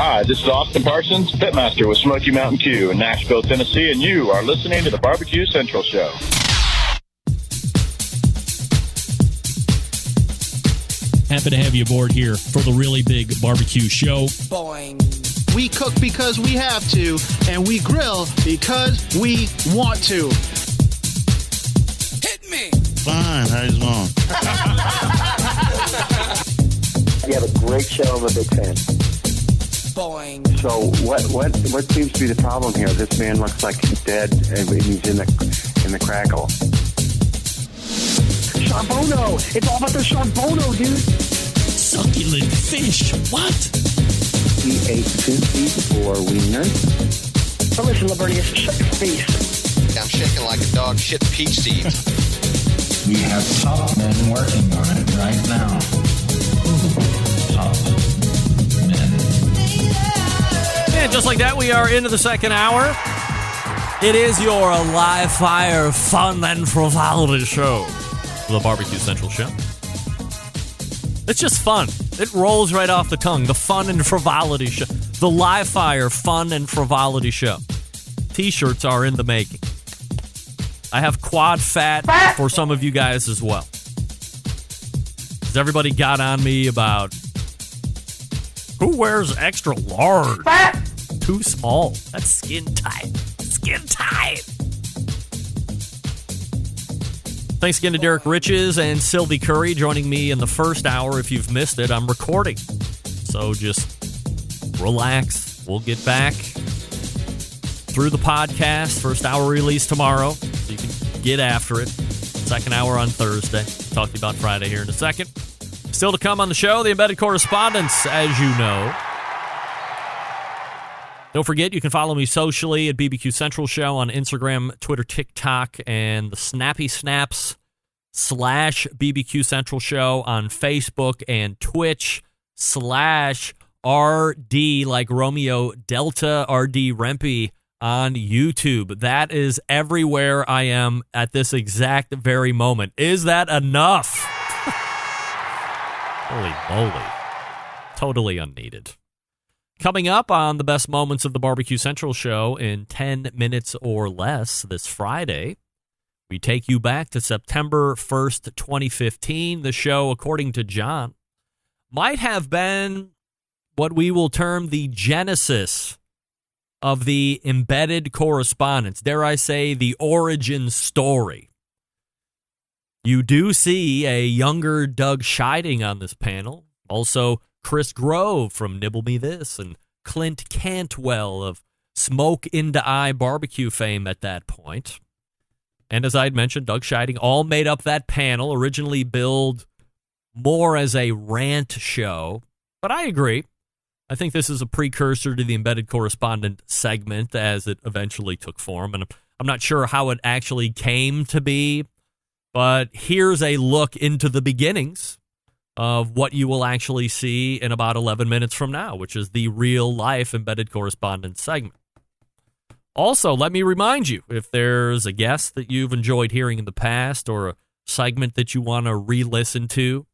Hi, this is Austin Parsons, Pitmaster with Smoky Mountain Q in Nashville, Tennessee, and you are listening to the BBQ Central Show. Happy to have you aboard here for the really big barbecue show. Boing. We cook because we have to, and we grill because we want to. Hit me! Fine, how's it going? You have a great show. I'm a big fan. Boing. So what seems to be the problem here? This man looks like he's dead, and he's in the crackle. Charbono! It's all about the Charbono, dude! Succulent fish. What? He ate sushi for wieners. Oh, listen, Lavernius, shut your face. I'm shaking like a dog shit peach seeds. We have top men working on it right now. Top men. And just like that, we are into the second hour. It is your live fire fun and frivolity show. The BBQ Central Show. It's just fun. It rolls right off the tongue. The fun and frivolity show. The live fire fun and frivolity show. T-shirts are in the making. I have quad fat for some of you guys as well. Because everybody got on me about who wears extra large? Too small. That's skin tight. Skin tight. Thanks again to Derek Riches and Sylvie Curry joining me in the first hour. If you've missed it, I'm recording. So just relax. We'll get back through the podcast. First hour release tomorrow, so you can get after it. Second hour on Thursday. Talk to you about Friday here in a second. Still to come on the show, the Embedded Correspondents, as you know. Don't forget, you can follow me socially at BBQ Central Show on Instagram, Twitter, TikTok, and the Snappy Snaps /BBQ Central Show on Facebook and Twitch /RD, like Romeo Delta RD Rempe on YouTube. That is everywhere I am at this exact very moment. Is that enough? Holy moly. Totally unneeded. Coming up on the best moments of the BBQ Central Show in 10 minutes or less this Friday, we take you back to September 1st, 2015. The show, according to John, might have been what we will term the genesis of the Embedded Correspondents. Dare I say, the origin story. You do see a younger Doug Scheiding on this panel. Also, Chris Grove from Nibble Me This, and Clint Cantwell of Smoke Into Eye barbecue fame at that point. And as I had mentioned, Doug Scheiding all made up that panel, originally billed more as a rant show. But I agree. I think this is a precursor to the Embedded Correspondent segment as it eventually took form. And I'm not sure how it actually came to be, but here's a look into the beginnings of what you will actually see in about 11 minutes from now, which is the real-life Embedded Correspondence segment. Also, let me remind you, if there's a guest that you've enjoyed hearing in the past or a segment that you want to re-listen to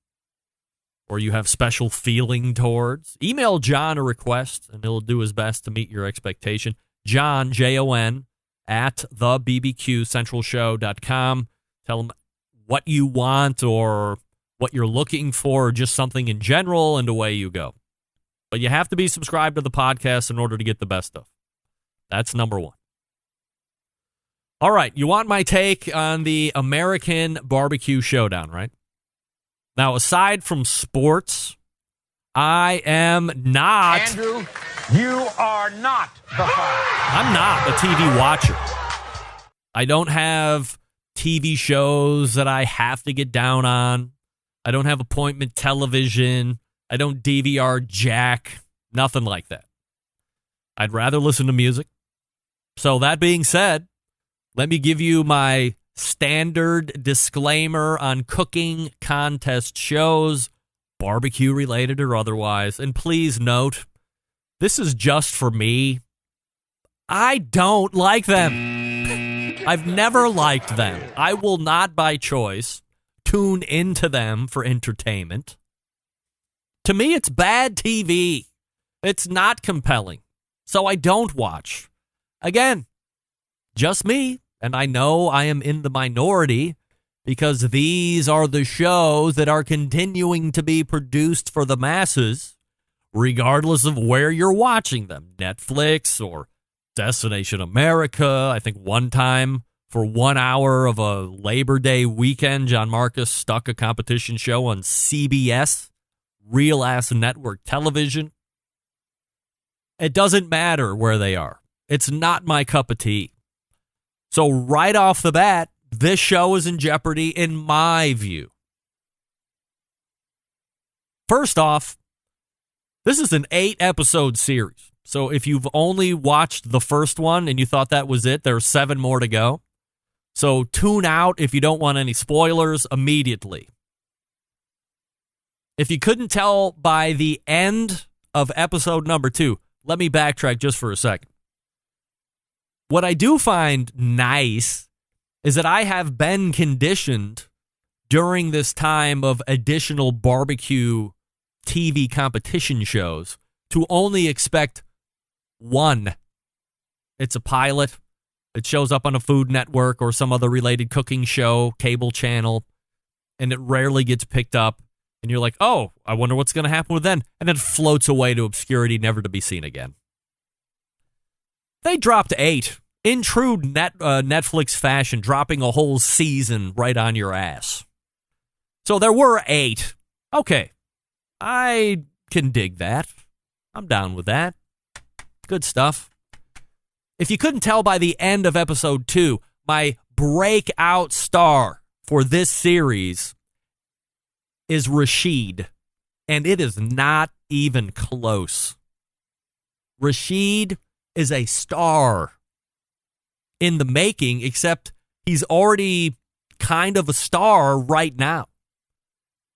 or you have special feeling towards, email John a request, and he'll do his best to meet your expectation. John, Jon, at thebbqcentralshow.com. Tell him what you want or what you're looking for, or just something in general, and away you go. But you have to be subscribed to the podcast in order to get the best stuff. That's number one. All right, you want my take on the American Barbecue Showdown, right? Now, aside from sports, I am not... Andrew, you are not the father. I'm not a TV watcher. I don't have TV shows that I have to get down on. I don't have appointment television. I don't DVR jack. Nothing like that. I'd rather listen to music. So that being said, let me give you my standard disclaimer on cooking contest shows, barbecue related or otherwise. And please note, this is just for me. I don't like them. I've never liked them. I will not by choice tune into them for entertainment. To me, it's bad TV. It's not compelling. So I don't watch. Again, just me. And I know I am in the minority because these are the shows that are continuing to be produced for the masses, regardless of where you're watching them. Netflix or Destination America. I think one time for 1 hour of a Labor Day weekend, John Marcus stuck a competition show on CBS, real-ass network television. It doesn't matter where they are. It's not my cup of tea. So right off the bat, this show is in jeopardy in my view. First off, this is an 8-episode series. So if you've only watched the first one and you thought that was it, there's 7 more to go. So tune out if you don't want any spoilers immediately. If you couldn't tell by the end of episode number 2, let me backtrack just for a second. What I do find nice is that I have been conditioned during this time of additional barbecue TV competition shows to only expect one. It's a pilot. It shows up on a Food Network or some other related cooking show, cable channel, and it rarely gets picked up. And you're like, oh, I wonder what's going to happen with them. And then floats away to obscurity, never to be seen again. They dropped 8 in true Netflix fashion, dropping a whole season right on your ass. So there were 8. Okay, I can dig that. I'm down with that. Good stuff. If you couldn't tell by the end of episode 2, my breakout star for this series is Rashid, and it is not even close. Rashid is a star in the making, except he's already kind of a star right now.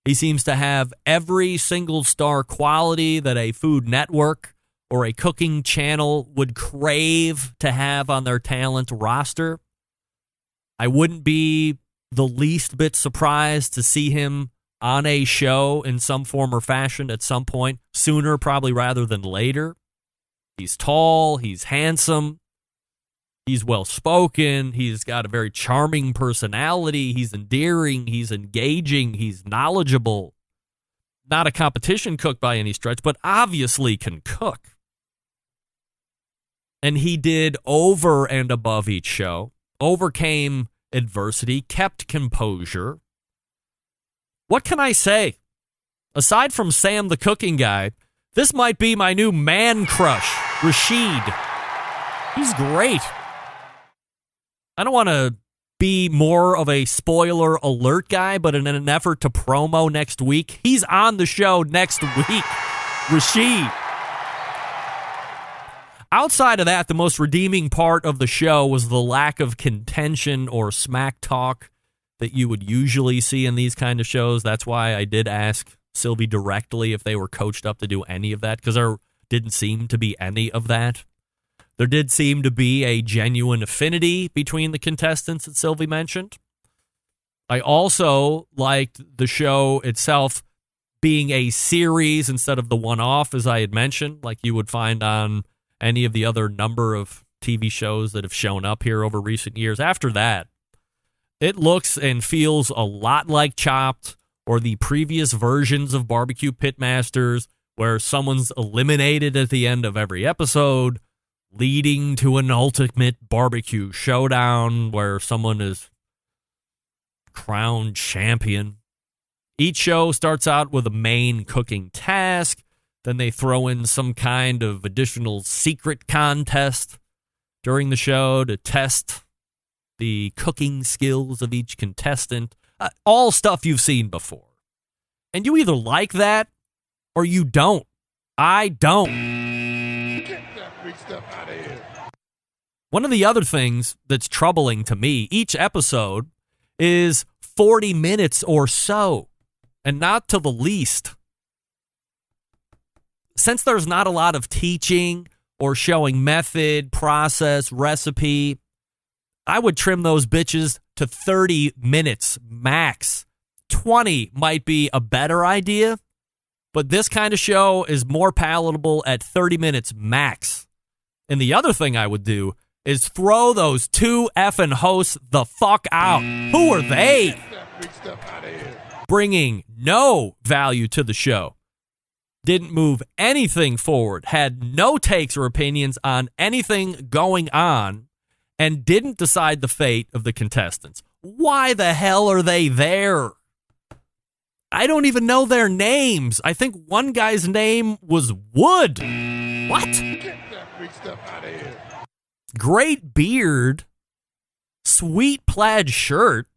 He seems to have every single star quality that a Food Network or a cooking channel would crave to have on their talent roster. I wouldn't be the least bit surprised to see him on a show in some form or fashion at some point, sooner probably rather than later. He's tall, he's handsome, he's well-spoken, he's got a very charming personality, he's endearing, he's engaging, he's knowledgeable. Not a competition cook by any stretch, but obviously can cook. And he did over and above each show, overcame adversity, kept composure. What can I say? Aside from Sam the cooking guy, this might be my new man crush, Rashid. He's great. I don't want to be more of a spoiler alert guy, but in an effort to promo next week, he's on the show next week. Rashid. Outside of that, the most redeeming part of the show was the lack of contention or smack talk that you would usually see in these kind of shows. That's why I did ask Sylvie directly if they were coached up to do any of that, because there didn't seem to be any of that. There did seem to be a genuine affinity between the contestants that Sylvie mentioned. I also liked the show itself being a series instead of the one-off, as I had mentioned, like you would find on any of the other number of TV shows that have shown up here over recent years. After that, it looks and feels a lot like Chopped or the previous versions of Barbecue Pitmasters, where someone's eliminated at the end of every episode, leading to an ultimate barbecue showdown where someone is crowned champion. Each show starts out with a main cooking task. Then they throw in some kind of additional secret contest during the show to test the cooking skills of each contestant. All stuff you've seen before. And you either like that or you don't. I don't. Get that big stuff out of here. One of the other things that's troubling to me, each episode is 40 minutes or so, and not to the least. Since there's not a lot of teaching or showing method, process, recipe, I would trim those bitches to 30 minutes max. 20 might be a better idea, But this kind of show is more palatable at 30 minutes max. And the other thing I would do is throw those two effing hosts the fuck out. Who are they? Bringing no value to the show. Didn't move anything forward, had no takes or opinions on anything going on, and didn't decide the fate of the contestants. Why the hell are they there? I don't even know their names. I think one guy's name was Wood. What? Get that big stuff out of here. Great beard, sweet plaid shirt,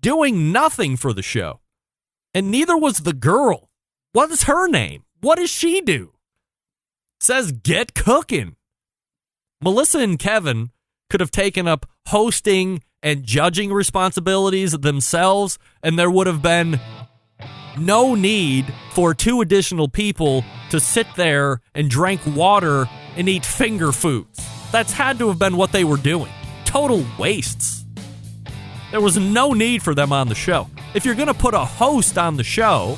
doing nothing for the show. And neither was the girl. What is her name? What does she do? Says get cooking. Melissa and Kevin could have taken up hosting and judging responsibilities themselves, and there would have been no need for 2 additional people to sit there and drink water and eat finger foods. That's had to have been what they were doing. Total wastes. There was no need for them on the show. If you're going to put a host on the show,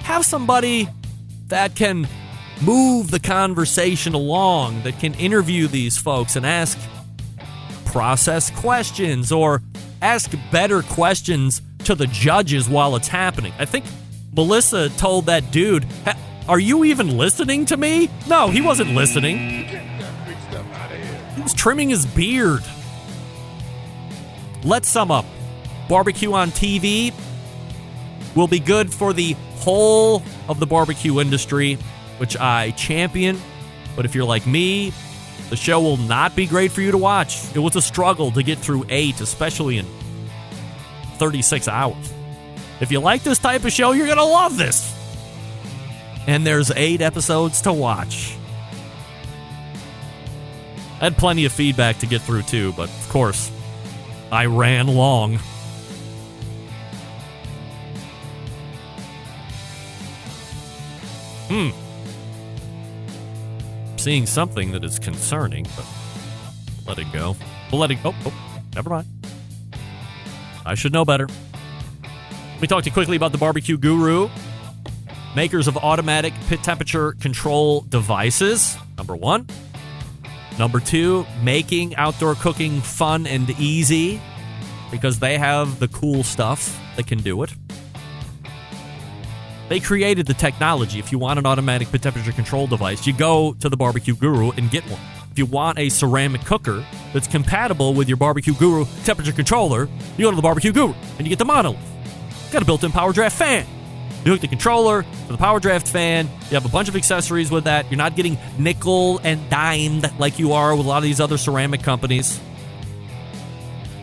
have somebody that can move the conversation along, that can interview these folks and ask process questions or ask better questions to the judges while it's happening. I think Melissa told that dude, are you even listening to me? No, he wasn't listening. He was trimming his beard. Let's sum up. Barbecue on TV will be good for the whole of the barbecue industry, which I champion. But if you're like me, the show will not be great for you to watch. It was a struggle to get through 8, especially in 36 hours. If you like this type of show, you're going to love this. And there's 8 episodes to watch. I had plenty of feedback to get through too, but of course, I ran long. Seeing something that is concerning, but let it go. We'll let it go. Oh, never mind. I should know better. Let me talk to you quickly about the BBQ Guru, makers of automatic pit temperature control devices, number 1. Number 2, making outdoor cooking fun and easy because they have the cool stuff that can do it. They created the technology. If you want an automatic pit temperature control device, you go to the BBQ Guru and get one. If you want a ceramic cooker that's compatible with your BBQ Guru temperature controller, you go to the BBQ Guru and you get the Monolith. Got a built-in power draft fan. You hook the controller to the power draft fan. You have a bunch of accessories with that. You're not getting nickel and dimed like you are with a lot of these other ceramic companies.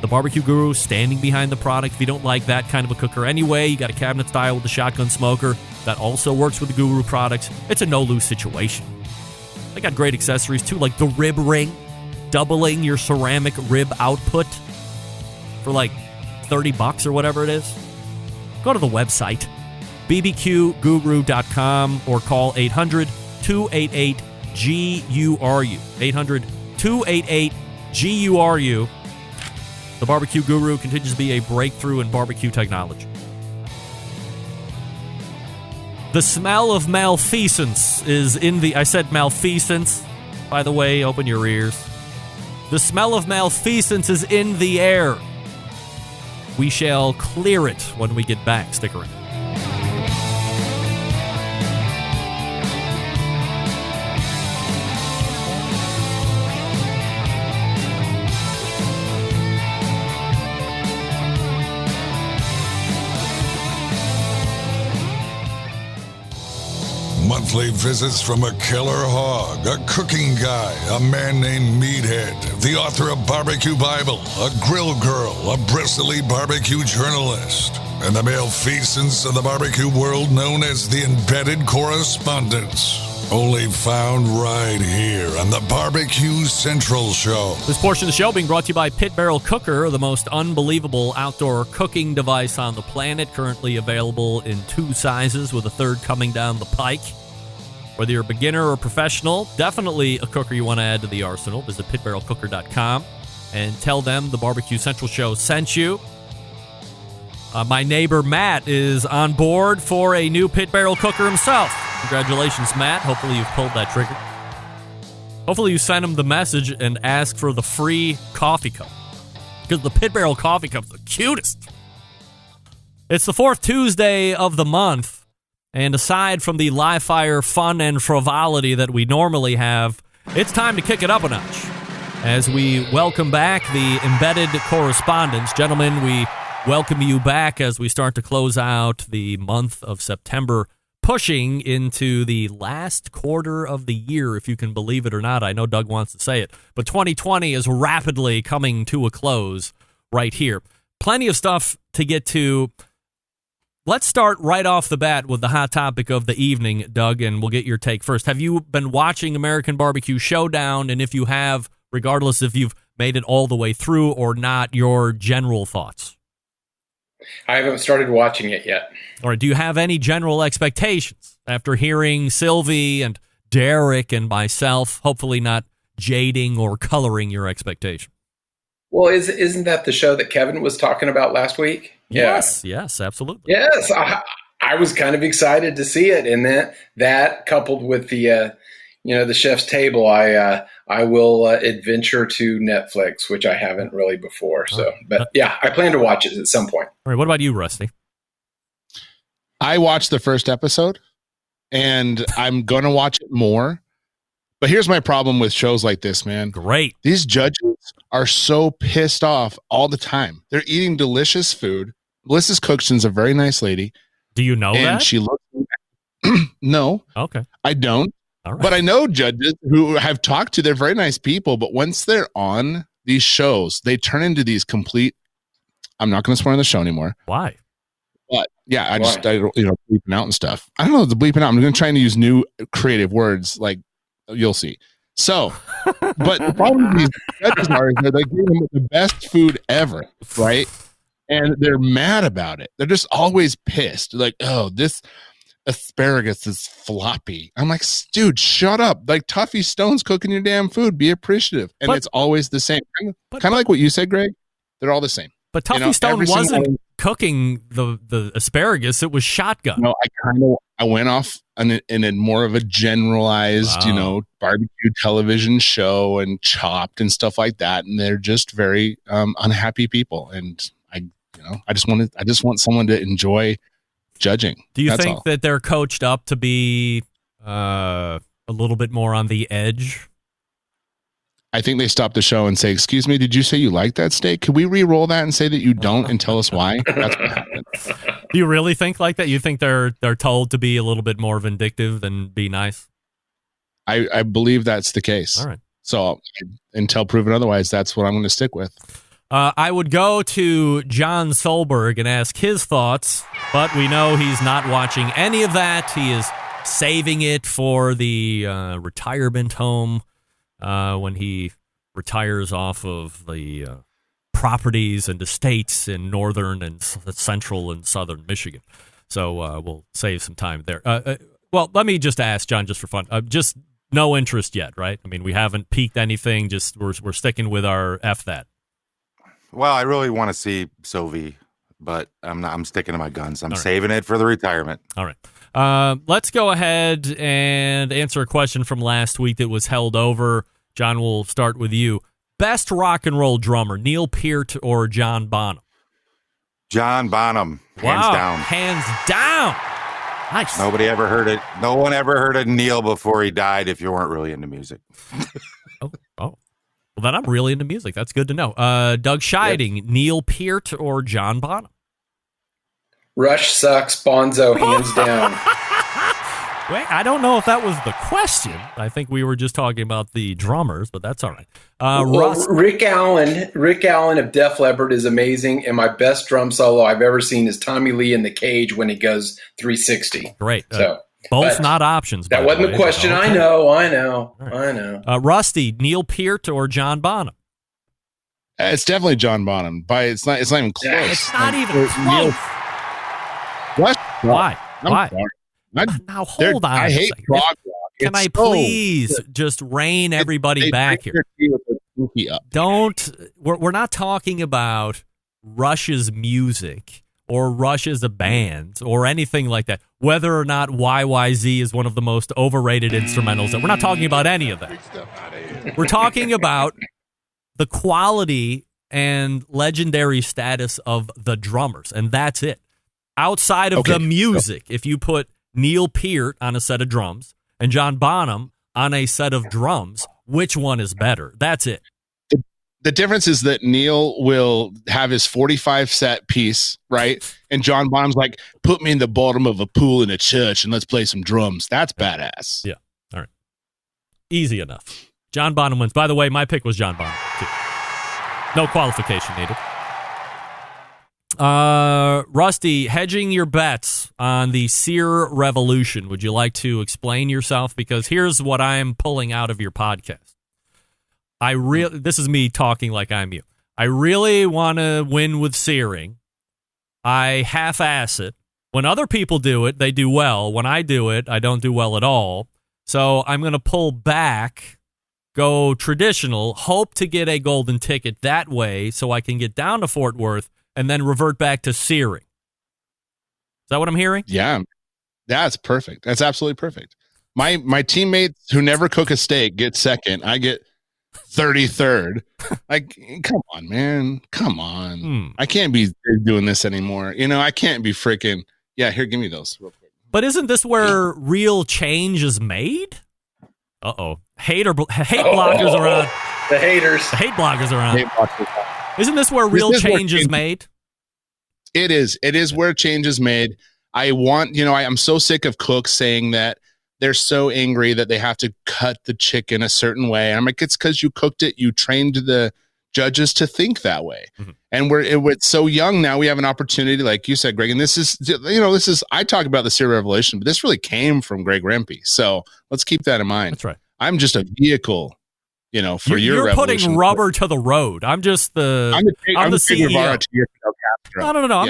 The BBQ Guru standing behind the product. If you don't like that kind of a cooker anyway, you got a cabinet style with the shotgun smoker that also works with the Guru products. It's a no-lose situation. They got great accessories too, like the rib ring, doubling your ceramic rib output for like $30 or whatever it is. Go to the website, bbqguru.com, or call 800-288-GURU. 800-288-GURU. The BBQ Guru continues to be a breakthrough in barbecue technology. The smell of malfeasance is in the... I said malfeasance. By the way, open your ears. The smell of malfeasance is in the air. We shall clear it when we get back. Stick around. Monthly visits from a killer hog, a cooking guy, a man named Meathead, the author of Barbecue Bible, a grill girl, a bristly barbecue journalist, and the malfeasance of the barbecue world known as the Embedded Correspondents. Only found right here on the Barbecue Central Show. This portion of the show being brought to you by Pit Barrel Cooker, the most unbelievable outdoor cooking device on the planet, currently available in 2 sizes with a 3rd coming down the pike. Whether you're a beginner or professional, definitely a cooker you want to add to the arsenal. Visit pitbarrelcooker.com and tell them the Barbecue Central Show sent you. My neighbor Matt is on board for a new pit barrel cooker himself. Congratulations, Matt. Hopefully you've pulled that trigger. Hopefully you sent him the message and asked for the free coffee cup. Because the pit barrel coffee cup's the cutest. It's the fourth Tuesday of the month. And aside from the live fire fun and frivolity that we normally have, it's time to kick it up a notch. As we welcome back the Embedded Correspondents. Gentlemen, we welcome you back as we start to close out the month of September, pushing into the last quarter of the year, if you can believe it or not. I know Doug wants to say it, but 2020 is rapidly coming to a close right here. Plenty of stuff to get to. Let's start right off the bat with the hot topic of the evening, Doug, and we'll get your take first. Have you been watching American Barbecue Showdown? And if you have, regardless if you've made it all the way through or not, your general thoughts? I haven't started watching it yet. All right. Do you have any general expectations after hearing Sylvie and Derek and myself, hopefully not jading or coloring your expectation? Well, isn't that the show that Kevin was talking about last week? Yes, absolutely. Yes, I was kind of excited to see it, and that coupled with the the chef's table, I will adventure to Netflix, which I haven't really before. So, but yeah, I plan to watch it at some point. All right, what about you, Rusty? I watched the first episode, and I'm going to watch it more. But here's my problem with shows like this, man. Great. These judges are so pissed off all the time. They're eating delicious food. Melissa's Cookson's a very nice lady. Do you know that? And she looks... No. Okay. I don't. All right. But I know judges who I've talked to. They're very nice people. But once they're on these shows, they turn into these complete... I'm not going to swear on the show anymore. Why? But yeah, I bleeping out and stuff. I don't know the bleeping out. I'm going to try to use new creative words like you'll see. So, but the problem with these judges are they're like giving them the best food ever, right? And they're mad about it. They're just always pissed. Like, oh, this asparagus is floppy. I'm like, dude, shut up. Like Tuffy Stone's cooking your damn food. Be appreciative. And it's always the same. Kind of like what you said, Greg. They're all the same. But Tuffy Stone wasn't cooking the asparagus. It was shotgun. No, I went off in a more of a generalized, barbecue television show and Chopped and stuff like that. And they're just very unhappy people. And I just want someone to enjoy judging. Do you think that they're coached up to be a little bit more on the edge? I think they stop the show and say, "Excuse me, did you say you like that steak? Could we re-roll that and say that you don't and tell us why?" That's what happened. Do you really think like that? You think they're told to be a little bit more vindictive than be nice? I believe that's the case. All right. So until proven otherwise, that's what I'm going to stick with. I would go to John Solberg and ask his thoughts, but we know he's not watching any of that. He is saving it for the retirement home. When he retires off of the properties and estates in northern and central and southern Michigan. So we'll save some time there. Well, let me just ask, John, just for fun. Just no interest yet, right? I mean, we haven't peaked anything. Just we're sticking with our F that. Well, I really want to see Sylvie, but I'm sticking to my guns. I'm saving it for the retirement. All right. Let's go ahead and answer a question from last week that was held over. John, we'll start with you. Best rock and roll drummer, Neil Peart or John Bonham? John Bonham, hands down. Hands down. Nice. Nobody ever heard it. No one ever heard of Neil before he died if you weren't really into music. Oh. Well, then I'm really into music. That's good to know. Doug Scheiding, yes. Neil Peart or John Bonham? Rush sucks, Bonzo, hands down. Wait, I don't know if that was the question. I think we were just talking about the drummers, but that's all right. Rick Allen of Def Leppard is amazing, and my best drum solo I've ever seen is Tommy Lee in the Cage when he goes 360. Great. Both not options. That wasn't the question. Okay. I know. Rusty, Neil Peart or John Bonham? It's definitely John Bonham. It's not even close. It's not even close. What? Why? Why? Sorry. Now hold on. I hate prog rock. Can I please just rein everybody back here? Don't. We're not talking about Rush's music or Rush as a band or anything like that. Whether or not YYZ is one of the most overrated instrumentals. We're not talking about any of that. We're talking about the quality and legendary status of the drummers, and that's it. Outside of the music, if you put Neil Peart on a set of drums and John Bonham on a set of drums, which one is better? That's it. The difference is that Neil will have his 45 set piece, right? And John Bonham's like, put me in the bottom of a pool in a church and let's play some drums. That's badass. Yeah. All right. Easy enough. John Bonham wins. By the way, my pick was John Bonham, too. No qualification needed. Rusty, hedging your bets on the Sear Revolution. Would you like to explain yourself? Because here's what I'm pulling out of your podcast. This is me talking like I'm you. I really want to win with searing. I half-ass it. When other people do it, they do well. When I do it, I don't do well at all. So I'm going to pull back, go traditional, hope to get a golden ticket that way so I can get down to Fort Worth and then revert back to searing. Is that what I'm hearing? Yeah. That's perfect. That's absolutely perfect. My teammates who never cook a steak get second. I get 33rd. Like, come on, man. Come on. I can't be doing this anymore. I can't be freaking. Yeah, here, give me those real quick. But isn't this where real change is made? Uh-oh. Hate bloggers around. The haters. The hate bloggers around. Isn't this where real change is made? It is. It is where change is made. I'm so sick of cooks saying that they're so angry that they have to cut the chicken a certain way. I'm like, it's because you cooked it. You trained the judges to think that way. Mm-hmm. And we're so young now. We have an opportunity, like you said, Greg. And this is I talk about the Sear Revelation, but this really came from Greg Rempe. So let's keep that in mind. That's right. I'm just a vehicle, for your You're putting rubber to the road. I'm the CEO. No. I'm the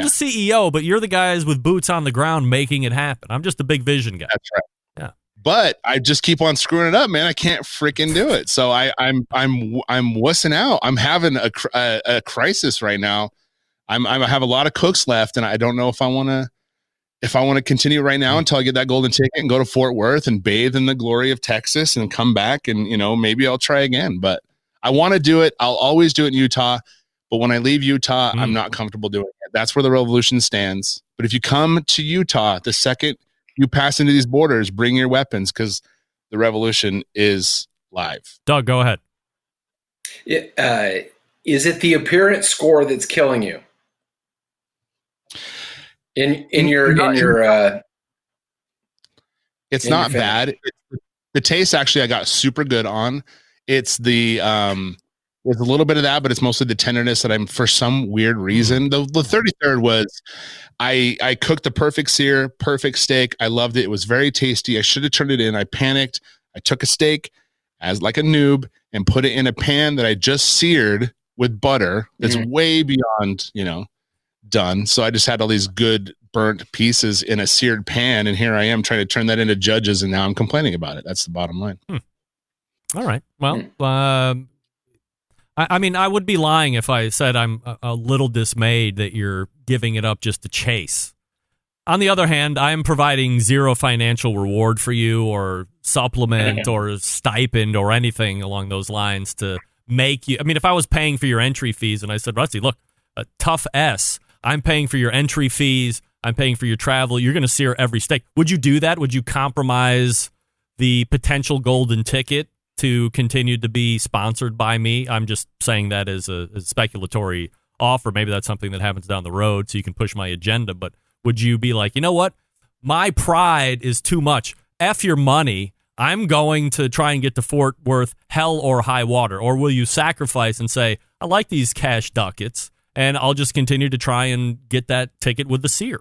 CEO, but you're the guys with boots on the ground making it happen. I'm just a big vision guy. That's right. Yeah. But I just keep on screwing it up, man. I can't freaking do it. So I'm wussing out. I'm having a crisis right now. I have a lot of cooks left, and I don't know if I want to continue right now until I get that golden ticket and go to Fort Worth and bathe in the glory of Texas and come back and maybe I'll try again. But I want to do it. I'll always do it in Utah. But when I leave Utah, I'm not comfortable doing it. That's where the revolution stands. But if you come to Utah, the second you pass into these borders, bring your weapons because the revolution is live. Doug, go ahead. Is it the appearance score that's killing you? It's not bad. The taste actually I got super good on. It's there's a little bit of that, but it's mostly the tenderness that I'm for some weird reason. The 33rd was I cooked the perfect sear, perfect steak. I loved it. It was very tasty. I should have turned it in. I panicked. I took a steak as like a noob and put it in a pan that I just seared with butter. That's way beyond, done. So I just had all these good burnt pieces in a seared pan, and here I am trying to turn that into judges, and now I'm complaining about it. That's the bottom line. All right. Well, I would be lying if I said I'm a little dismayed that you're giving it up just to chase. On the other hand, I'm providing zero financial reward for you or supplement or stipend or anything along those lines to make you. I mean, if I was paying for your entry fees and I said, Rusty, look, a tough S, I'm paying for your entry fees, I'm paying for your travel, you're going to sear every steak. Would you do that? Would you compromise the potential golden ticket to continue to be sponsored by me? I'm just saying that as a speculatory offer. Maybe that's something that happens down the road so you can push my agenda. But would you be like, you know what? My pride is too much. F your money. I'm going to try and get to Fort Worth, hell or high water. Or will you sacrifice and say, I like these cash ducats, and I'll just continue to try and get that ticket with the sear?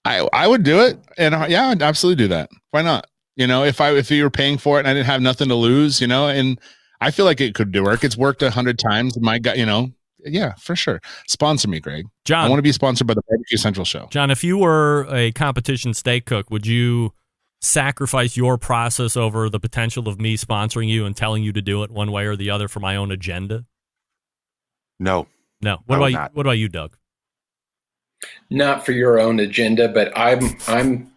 I would do it. And yeah, I'd absolutely do that. Why not? If you were paying for it and I didn't have nothing to lose, and I feel like it could work. It's worked 100 times. My God, yeah, for sure. Sponsor me, Greg. John, I want to be sponsored by the BBQ Central Show. John, if you were a competition steak cook, would you sacrifice your process over the potential of me sponsoring you and telling you to do it one way or the other for my own agenda? No. What about you, Doug? Not for your own agenda, but I'm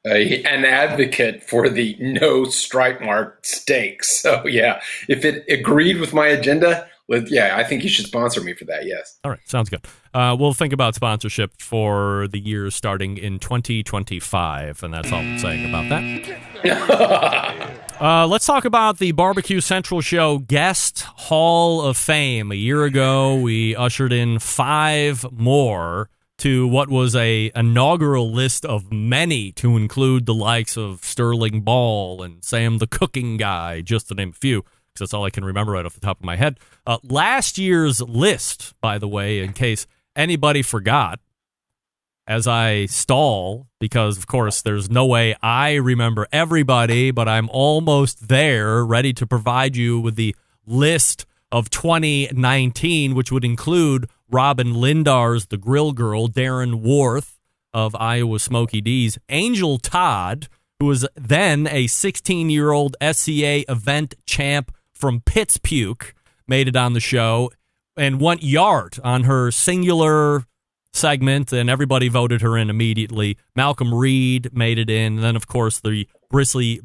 an advocate for the no stripe mark steaks. So yeah, if it agreed with my agenda, I think you should sponsor me for that. Yes. All right, sounds good. We'll think about sponsorship for the years starting in 2025, and that's all I'm saying about that. Let's talk about the Barbecue Central Show Guest Hall of Fame. A year ago, we ushered in 5 more to what was a inaugural list of many, to include the likes of Sterling Ball and Sam the Cooking Guy, just to name a few, because that's all I can remember right off the top of my head. Last year's list, by the way, in case anybody forgot, as I stall, because, of course, there's no way I remember everybody, but I'm almost there, ready to provide you with the list of 2019, which would include Robin Lindar's The Grill Girl, Darren Worth of Iowa Smoky D's, Angel Todd, who was then a 16-year-old SCA event champ from Pittspuke, made it on the show and went yard on her singular segment, and everybody voted her in immediately. Malcolm Reed made it in, and then, of course, the bristly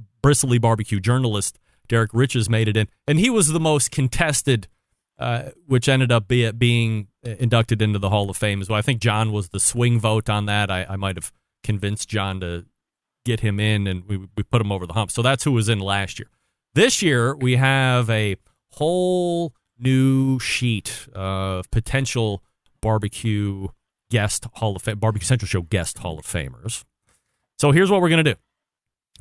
barbecue journalist Derek Riches made it in, and he was the most contested, which ended up being inducted into the Hall of Fame as well. I think John was the swing vote on that. I might have convinced John to get him in, and we put him over the hump. So that's who was in last year. This year, we have a whole new sheet of potential barbecue guest Hall of Fame, Barbecue Central Show guest Hall of Famers. So here's what we're going to do.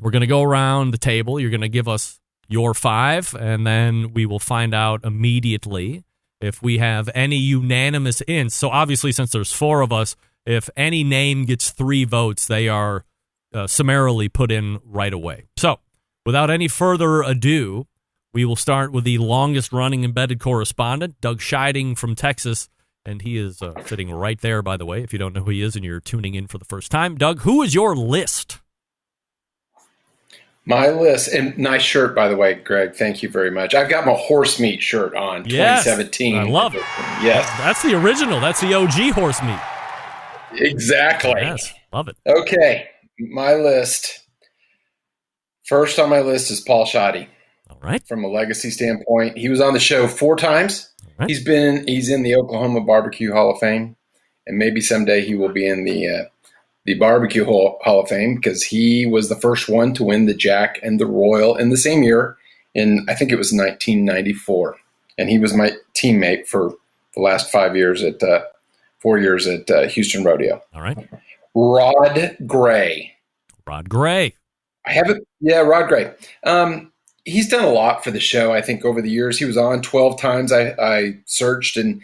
We're going to go around the table. You're going to give us your 5, and then we will find out immediately if we have any unanimous ins. So obviously, since there's 4 of us, if any name gets 3 votes, they are summarily put in right away. So without any further ado, we will start with the longest-running embedded correspondent, Doug Scheiding from Texas, and he is sitting right there, by the way, if you don't know who he is and you're tuning in for the first time. Doug, who is your list? My list, and nice shirt, by the way, Greg. Thank you very much. I've got my horse meat shirt on, yes, 2017. I love it. Yes. That's the original. That's the OG horse meat. Exactly. Yes, love it. Okay, my list. First on my list is Paul Shoddy. All right. From a legacy standpoint, he was on the show 4 times. Right. He's in the Oklahoma Barbecue Hall of Fame, and maybe someday he will be in the Barbecue Hall of Fame, because he was the first one to win the Jack and the Royal in the same year, in I think it was 1994, and he was my teammate for the last 4 years at Houston Rodeo. All right. Rod Gray. Rod Gray. Rod Gray. He's done a lot for the show, I think, over the years. He was on 12 times. I searched, and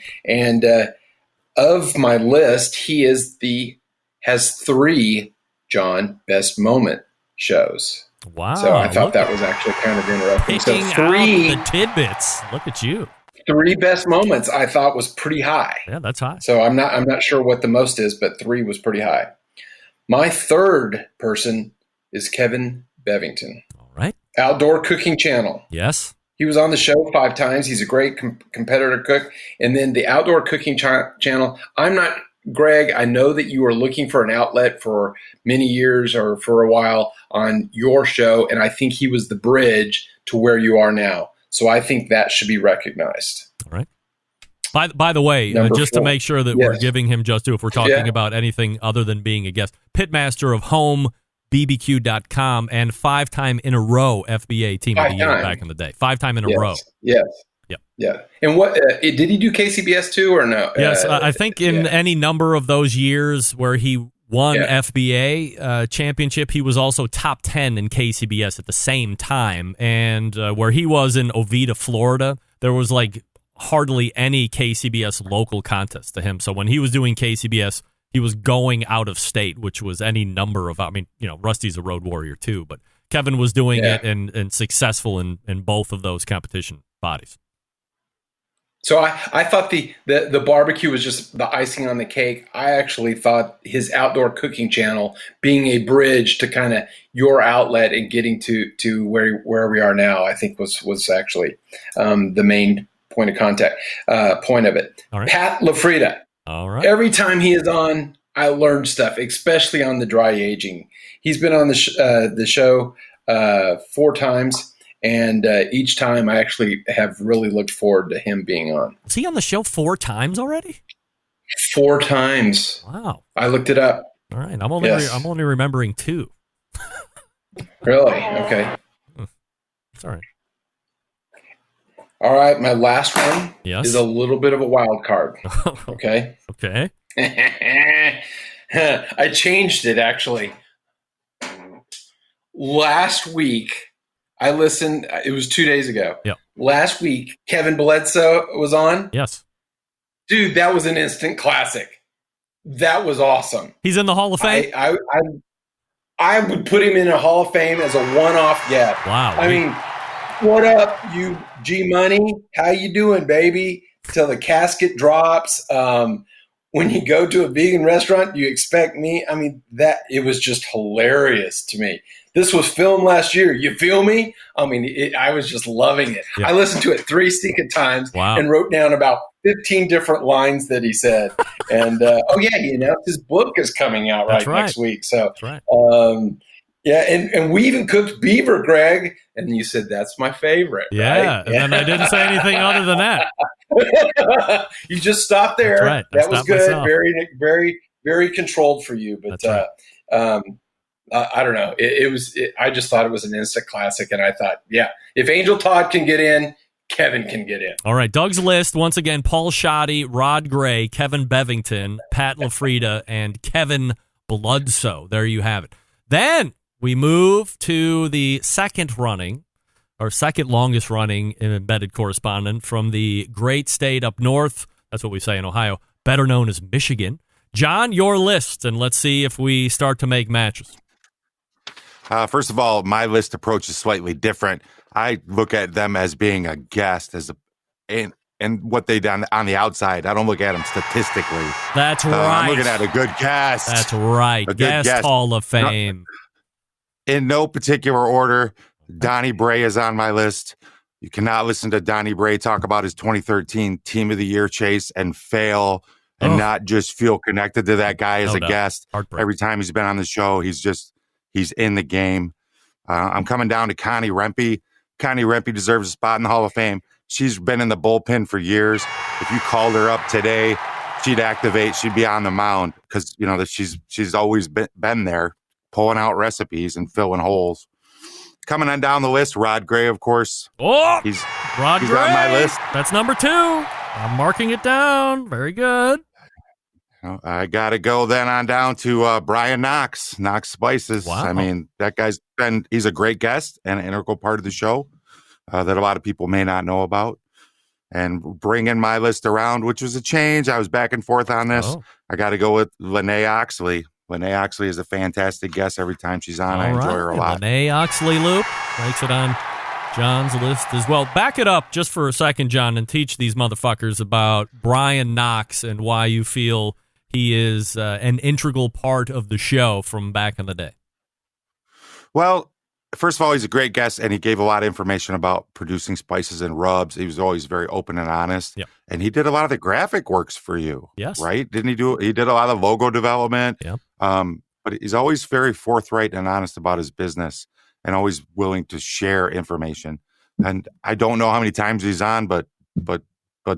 of my list, he has 3, John, best moment shows. Wow. So I thought that was actually kind of interesting. Picking So 3 out the tidbits. Look at you. 3 best moments I thought was pretty high. Yeah, that's high. So I'm not sure what the most is, but 3 was pretty high. My third person is Kevin Bevington. All right. Outdoor Cooking Channel. Yes. He was on the show 5 times. He's a great competitor cook. And then the Outdoor Cooking Channel. Greg, I know that you are looking for an outlet for many years or for a while on your show, and I think he was the bridge to where you are now. So I think that should be recognized. All right. By the way, just 4. To make sure that we're giving him just due, if we're talking about anything other than being a guest, pitmaster of home, BBQ.com, and 5-time in a row FBA Team of the Year back in the day. 5-time in a row. Yes. Yep. Yeah. And what did he do KCBS too or no? Yes, I think in any number of those years where he won FBA championship, he was also top 10 in KCBS at the same time. And where he was in Oviedo, Florida, there was like hardly any KCBS local contest to him. So when he was doing KCBS, he was going out of state, which was any number of, Rusty's a road warrior too, but Kevin was doing it and successful in both of those competition bodies. So I thought the barbecue was just the icing on the cake. I actually thought his Outdoor Cooking Channel being a bridge to kind of your outlet and getting to where we are now, I think was actually the main point of contact, point of it. All right. Pat LaFrida. All right. Every time he is on, I learned stuff, especially on the dry aging. He's been on the show 4 times, and each time I actually have really looked forward to him being on. Is he on the show 4 times already? 4 times. Wow. I looked it up. All right. I'm only remembering 2. Really? Okay. It's all right. All right. My last one is a little bit of a wild card. Okay. Okay. I changed it actually. Last week, I listened. It was 2 days ago. Yeah. Last week, Kevin Bledsoe was on. Yes. Dude, that was an instant classic. That was awesome. He's in the Hall of Fame? I would put him in a Hall of Fame as a one-off guest. Wow. I mean, what up, you G-Money? How you doing, baby? Till the casket drops. When you go to a vegan restaurant, you expect me. I mean, it was just hilarious to me. This was filmed last year. You feel me? I mean, I was just loving it. Yeah. I listened to it 3 stinking times and wrote down about 15 different lines that he said. And, he announced his book is coming out next week. So, and we even cooked beaver, Greg. And you said, that's my favorite. Yeah. Right? And then I didn't say anything other than that. You just stopped there. That's right. That was good. Myself. Very, very, very controlled for you. But I don't know. I just thought it was an instant classic. And I thought, if Angel Todd can get in, Kevin can get in. All right. Doug's list, once again, Paul Shoddy, Rod Gray, Kevin Bevington, Pat LaFrida, and Kevin Bledsoe. There you have it. Then we move to the second longest running embedded correspondent from the great state up north. That's what we say in Ohio, better known as Michigan. John, your list, and let's see if we start to make matches. First of all, my list approach is slightly different. I look at them as being a guest, and what they done on the outside. I don't look at them statistically. That's right. I'm looking at a good guest. That's right. Guest Hall of Fame. In no particular order, Donnie Bray is on my list. You cannot listen to Donnie Bray talk about his 2013 Team of the Year chase and fail and not just feel connected to that guy as a guest. Every time he's been on the show, he's in the game. I'm coming down to Connie Rempe. Connie Rempe deserves a spot in the Hall of Fame. She's been in the bullpen for years. If you called her up today, she'd activate. She'd be on the mound because that she's always been there, pulling out recipes and filling holes. Coming on down the list, Rod Gray, of course. Oh, he's Gray on my list. That's number 2. I'm marking it down. Very good. I got to go then on down to Brian Knox Spices. Wow. I mean, that guy's he's a great guest and an integral part of the show that a lot of people may not know about. And bringing my list around, which was a change. I was back and forth on this. I got to go with Lene Oxley. Lene Oxley is a fantastic guest every time she's on. I enjoy her a lot. Lene Oxley Loop makes it on John's list as well. Back it up just for a second, John, and teach these motherfuckers about Brian Knox and why you feel he is an integral part of the show from back in the day. Well, first of all, he's a great guest, and he gave a lot of information about producing spices and rubs. He was always very open and honest. Yep. And he did a lot of the graphic works for you. Yes. Right? Didn't he he did a lot of logo development. Yep. But he's always very forthright and honest about his business and always willing to share information. And I don't know how many times he's on, but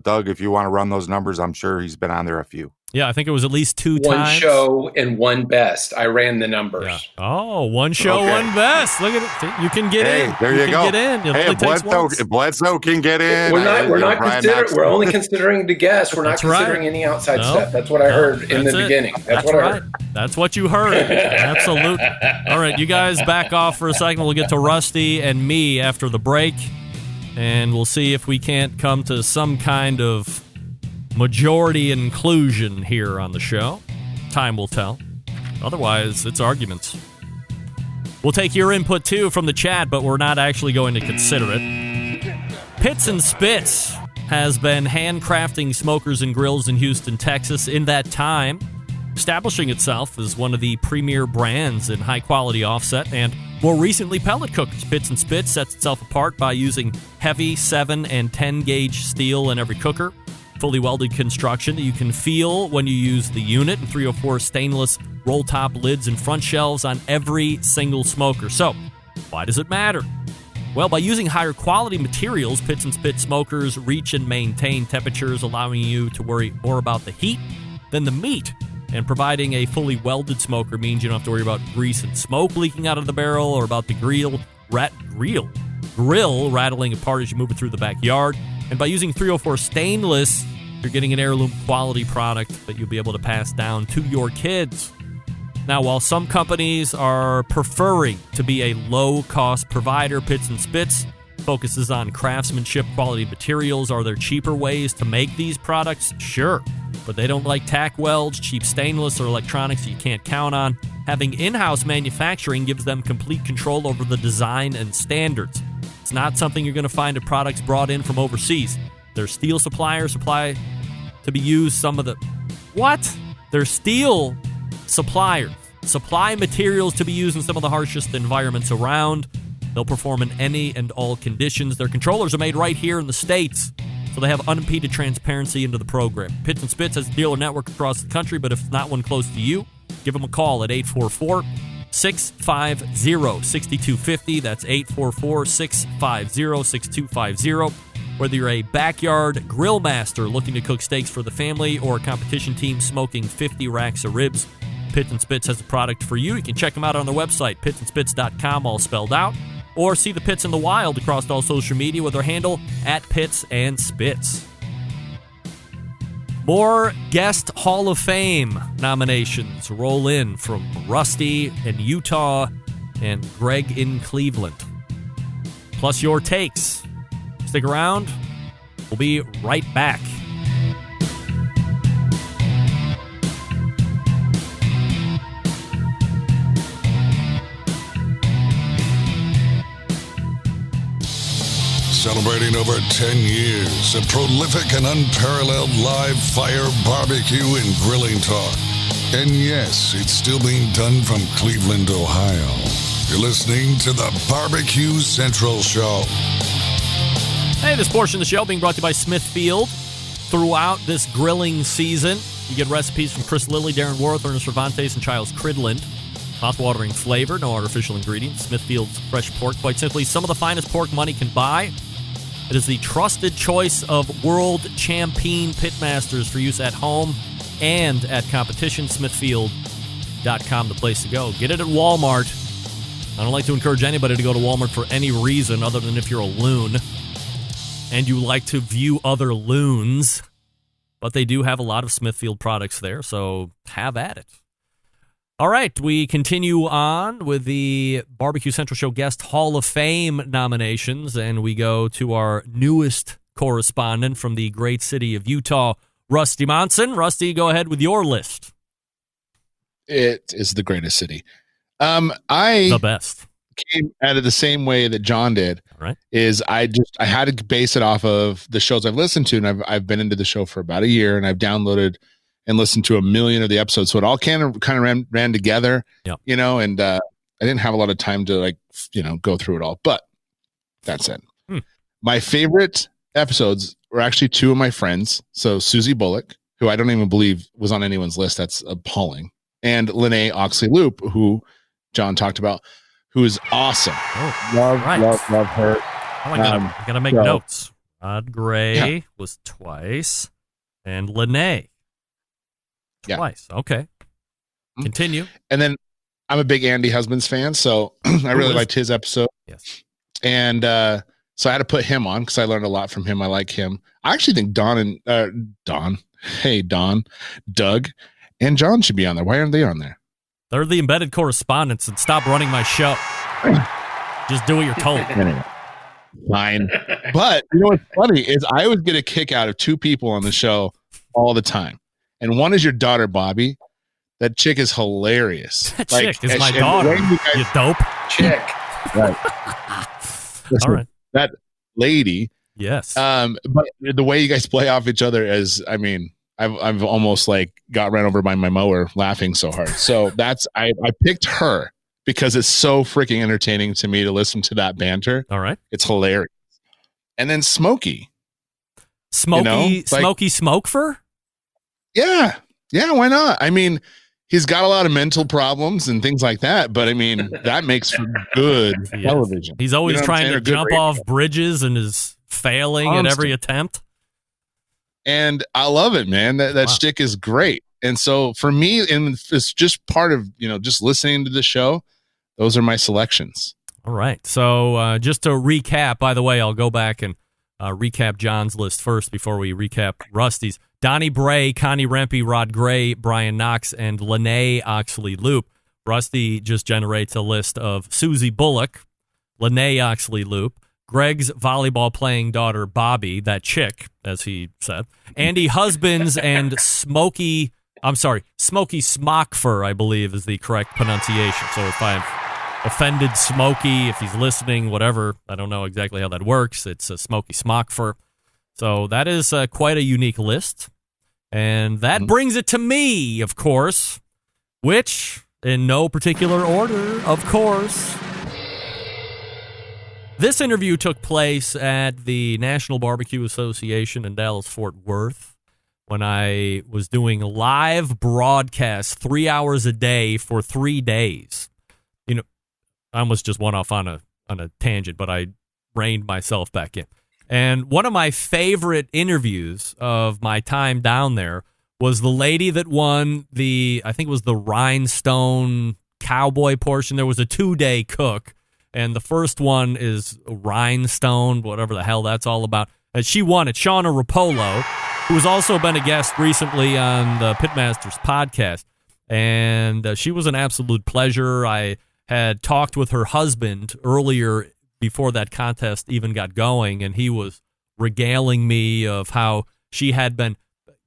Doug, if you want to run those numbers, I'm sure he's been on there a few. Yeah, I think it was at least 2 one times. show and one best. I ran the numbers. Yeah. Oh, one show, one best. Look at it. You can get in. There you go. Get in. It only takes once. Bledsoe can get in. We're only considering the guests. We're not considering any outside stuff. That's what I heard in the beginning. That's what I heard. That's what you heard. Absolutely. All right, you guys back off for a second. We'll get to Rusty and me after the break, and we'll see if we can't come to some kind of majority inclusion here on the show. Time will tell. Otherwise, it's arguments. We'll take your input, too, from the chat, but we're not actually going to consider it. Pits and Spits has been handcrafting smokers and grills in Houston, Texas in that time, establishing itself as one of the premier brands in high-quality offset and, more recently, pellet cookers. Pits and Spits sets itself apart by using heavy 7 and 10-gauge steel in every cooker, fully welded construction that you can feel when you use the unit, and 304 stainless roll-top lids and front shelves on every single smoker. So, why does it matter? Well, by using higher quality materials, Pits and Spit smokers reach and maintain temperatures, allowing you to worry more about the heat than the meat. And providing a fully welded smoker means you don't have to worry about grease and smoke leaking out of the barrel, or about the grill rattling apart as you move it through the backyard. And by using 304 stainless, you're getting an heirloom quality product that you'll be able to pass down to your kids. Now, while some companies are preferring to be a low-cost provider, Pits and Spits focuses on craftsmanship, quality materials. Are there cheaper ways to make these products? Sure. But they don't like tack welds, cheap stainless, or electronics you can't count on. Having in-house manufacturing gives them complete control over the design and standards. It's not something you're going to find at products brought in from overseas. Their steel suppliers supply to be used some of the... What? Their steel suppliers supply materials to be used in some of the harshest environments around. They'll perform in any and all conditions. Their controllers are made right here in the States, so they have unimpeded transparency into the program. Pits and Spits has a dealer network across the country, but if it's not one close to you, give them a call at 844-650-6250. That's 844-650-6250. Whether you're a backyard grill master looking to cook steaks for the family, or a competition team smoking 50 racks of ribs, Pits and Spits has a product for you. You can check them out on their website, pitsandspits.com, all spelled out, or see the Pits in the wild across all social media with their handle at Pits and Spits. More Guest Hall of Fame nominations roll in from Rusty in Utah and Greg in Cleveland. Plus your takes. Stick around. We'll be right back. Celebrating over 10 years of prolific and unparalleled live fire barbecue and grilling talk. And yes, it's still being done from Cleveland, Ohio. You're listening to the Barbecue Central Show. Hey, this portion of the show being brought to you by Smithfield. Throughout this grilling season, you get recipes from Chris Lilly, Darren Worth, Ernest Cervantes, and Giles Cridland. Mouth-watering flavor, no artificial ingredients. Smithfield's fresh pork, quite simply, some of the finest pork money can buy. It is the trusted choice of world champion pitmasters for use at home and at competition. Smithfield.com, the place to go. Get it at Walmart. I don't like to encourage anybody to go to Walmart for any reason other than if you're a loon and you like to view other loons. But they do have a lot of Smithfield products there, so have at it. All right, we continue on with the Barbecue Central Show Guest Hall of Fame nominations, and we go to our newest correspondent from the great city of Utah, Rusty Monson. Rusty, go ahead with your list. It is the greatest city. The best. Came at it the same way that John did. All right. Is I had to base it off of the shows I've listened to, and I've been into the show for about a year, and I've downloaded and listened to 1 million of the episodes. So it all kind of ran together, you know, and I didn't have a lot of time to go through it all. But that said, my favorite episodes were actually two of my friends. So Susie Bullock, who I don't even believe was on anyone's list. That's appalling. And Lene Oxley-Loop, who John talked about, who is awesome. Oh, love her. Oh, I gotta make notes. Rod Gray was twice, and Lene. Twice. Okay. Continue. And then I'm a big Andy Husbands fan, so I really liked his episode. Yes. And so I had to put him on because I learned a lot from him. I like him. I actually think Doug, and John should be on there. Why aren't they on there? They're the embedded correspondents, and stop running my show. Just do what you're told. Anyway, fine. But you know what's funny is I always get a kick out of two people on the show all the time. And one is your daughter, Bobby. That chick is hilarious. That chick is my daughter. You dope. Chick. Right. All right. That lady. Yes. But the way you guys play off each other is, I mean, I've almost got ran over by my mower laughing so hard. So I picked her because it's so freaking entertaining to me to listen to that banter. All right. It's hilarious. And then Smokey. Smoky smoke fur? Yeah. Yeah, why not? I mean, he's got a lot of mental problems and things like that, but I mean, that makes for good television. He's always trying to jump off bridges and is failing at every attempt. And I love it, man. That shtick is great. And so for me, and it's just part of, just listening to the show, those are my selections. All right. So just to recap, by the way, I'll go back and recap John's list first before we recap Rusty's. Donnie Bray, Connie Rempe, Rod Gray, Brian Knox, and Lene Oxley-Loop. Rusty just generates a list of Susie Bullock, Lene Oxley-Loop, Greg's volleyball-playing daughter, Bobby, that chick, as he said, Andy Husbands, and Smokey Smockfur, I believe is the correct pronunciation. So if I've offended Smokey, if he's listening, whatever, I don't know exactly how that works. It's a Smokey Smockfur. So that is quite a unique list. And that brings it to me, of course, which, in no particular order, of course, this interview took place at the National Barbecue Association in Dallas-Fort Worth when I was doing live broadcasts 3 hours a day for 3 days. I almost just went off on a tangent, but I reined myself back in. And one of my favorite interviews of my time down there was the lady that won I think it was the Rhinestone Cowboy portion. There was a 2-day cook, and the first one is Rhinestone, whatever the hell that's all about. And she won it. Shauna Rapolo, who has also been a guest recently on the Pitmasters podcast. And she was an absolute pleasure. I had talked with her husband earlier before that contest even got going, and he was regaling me of how she had been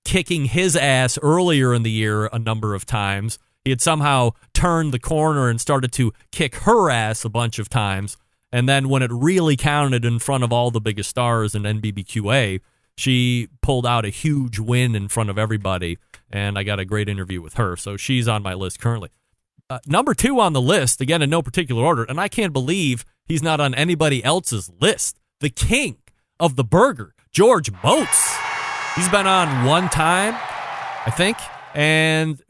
kicking his ass earlier in the year a number of times. He had somehow turned the corner and started to kick her ass a bunch of times, and then when it really counted in front of all the biggest stars in NBBQA, she pulled out a huge win in front of everybody, and I got a great interview with her, so she's on my list currently. Number 2 on the list, again in no particular order, and I can't believe he's not on anybody else's list. The king of the burger, George Moats. He's been on one time, I think, and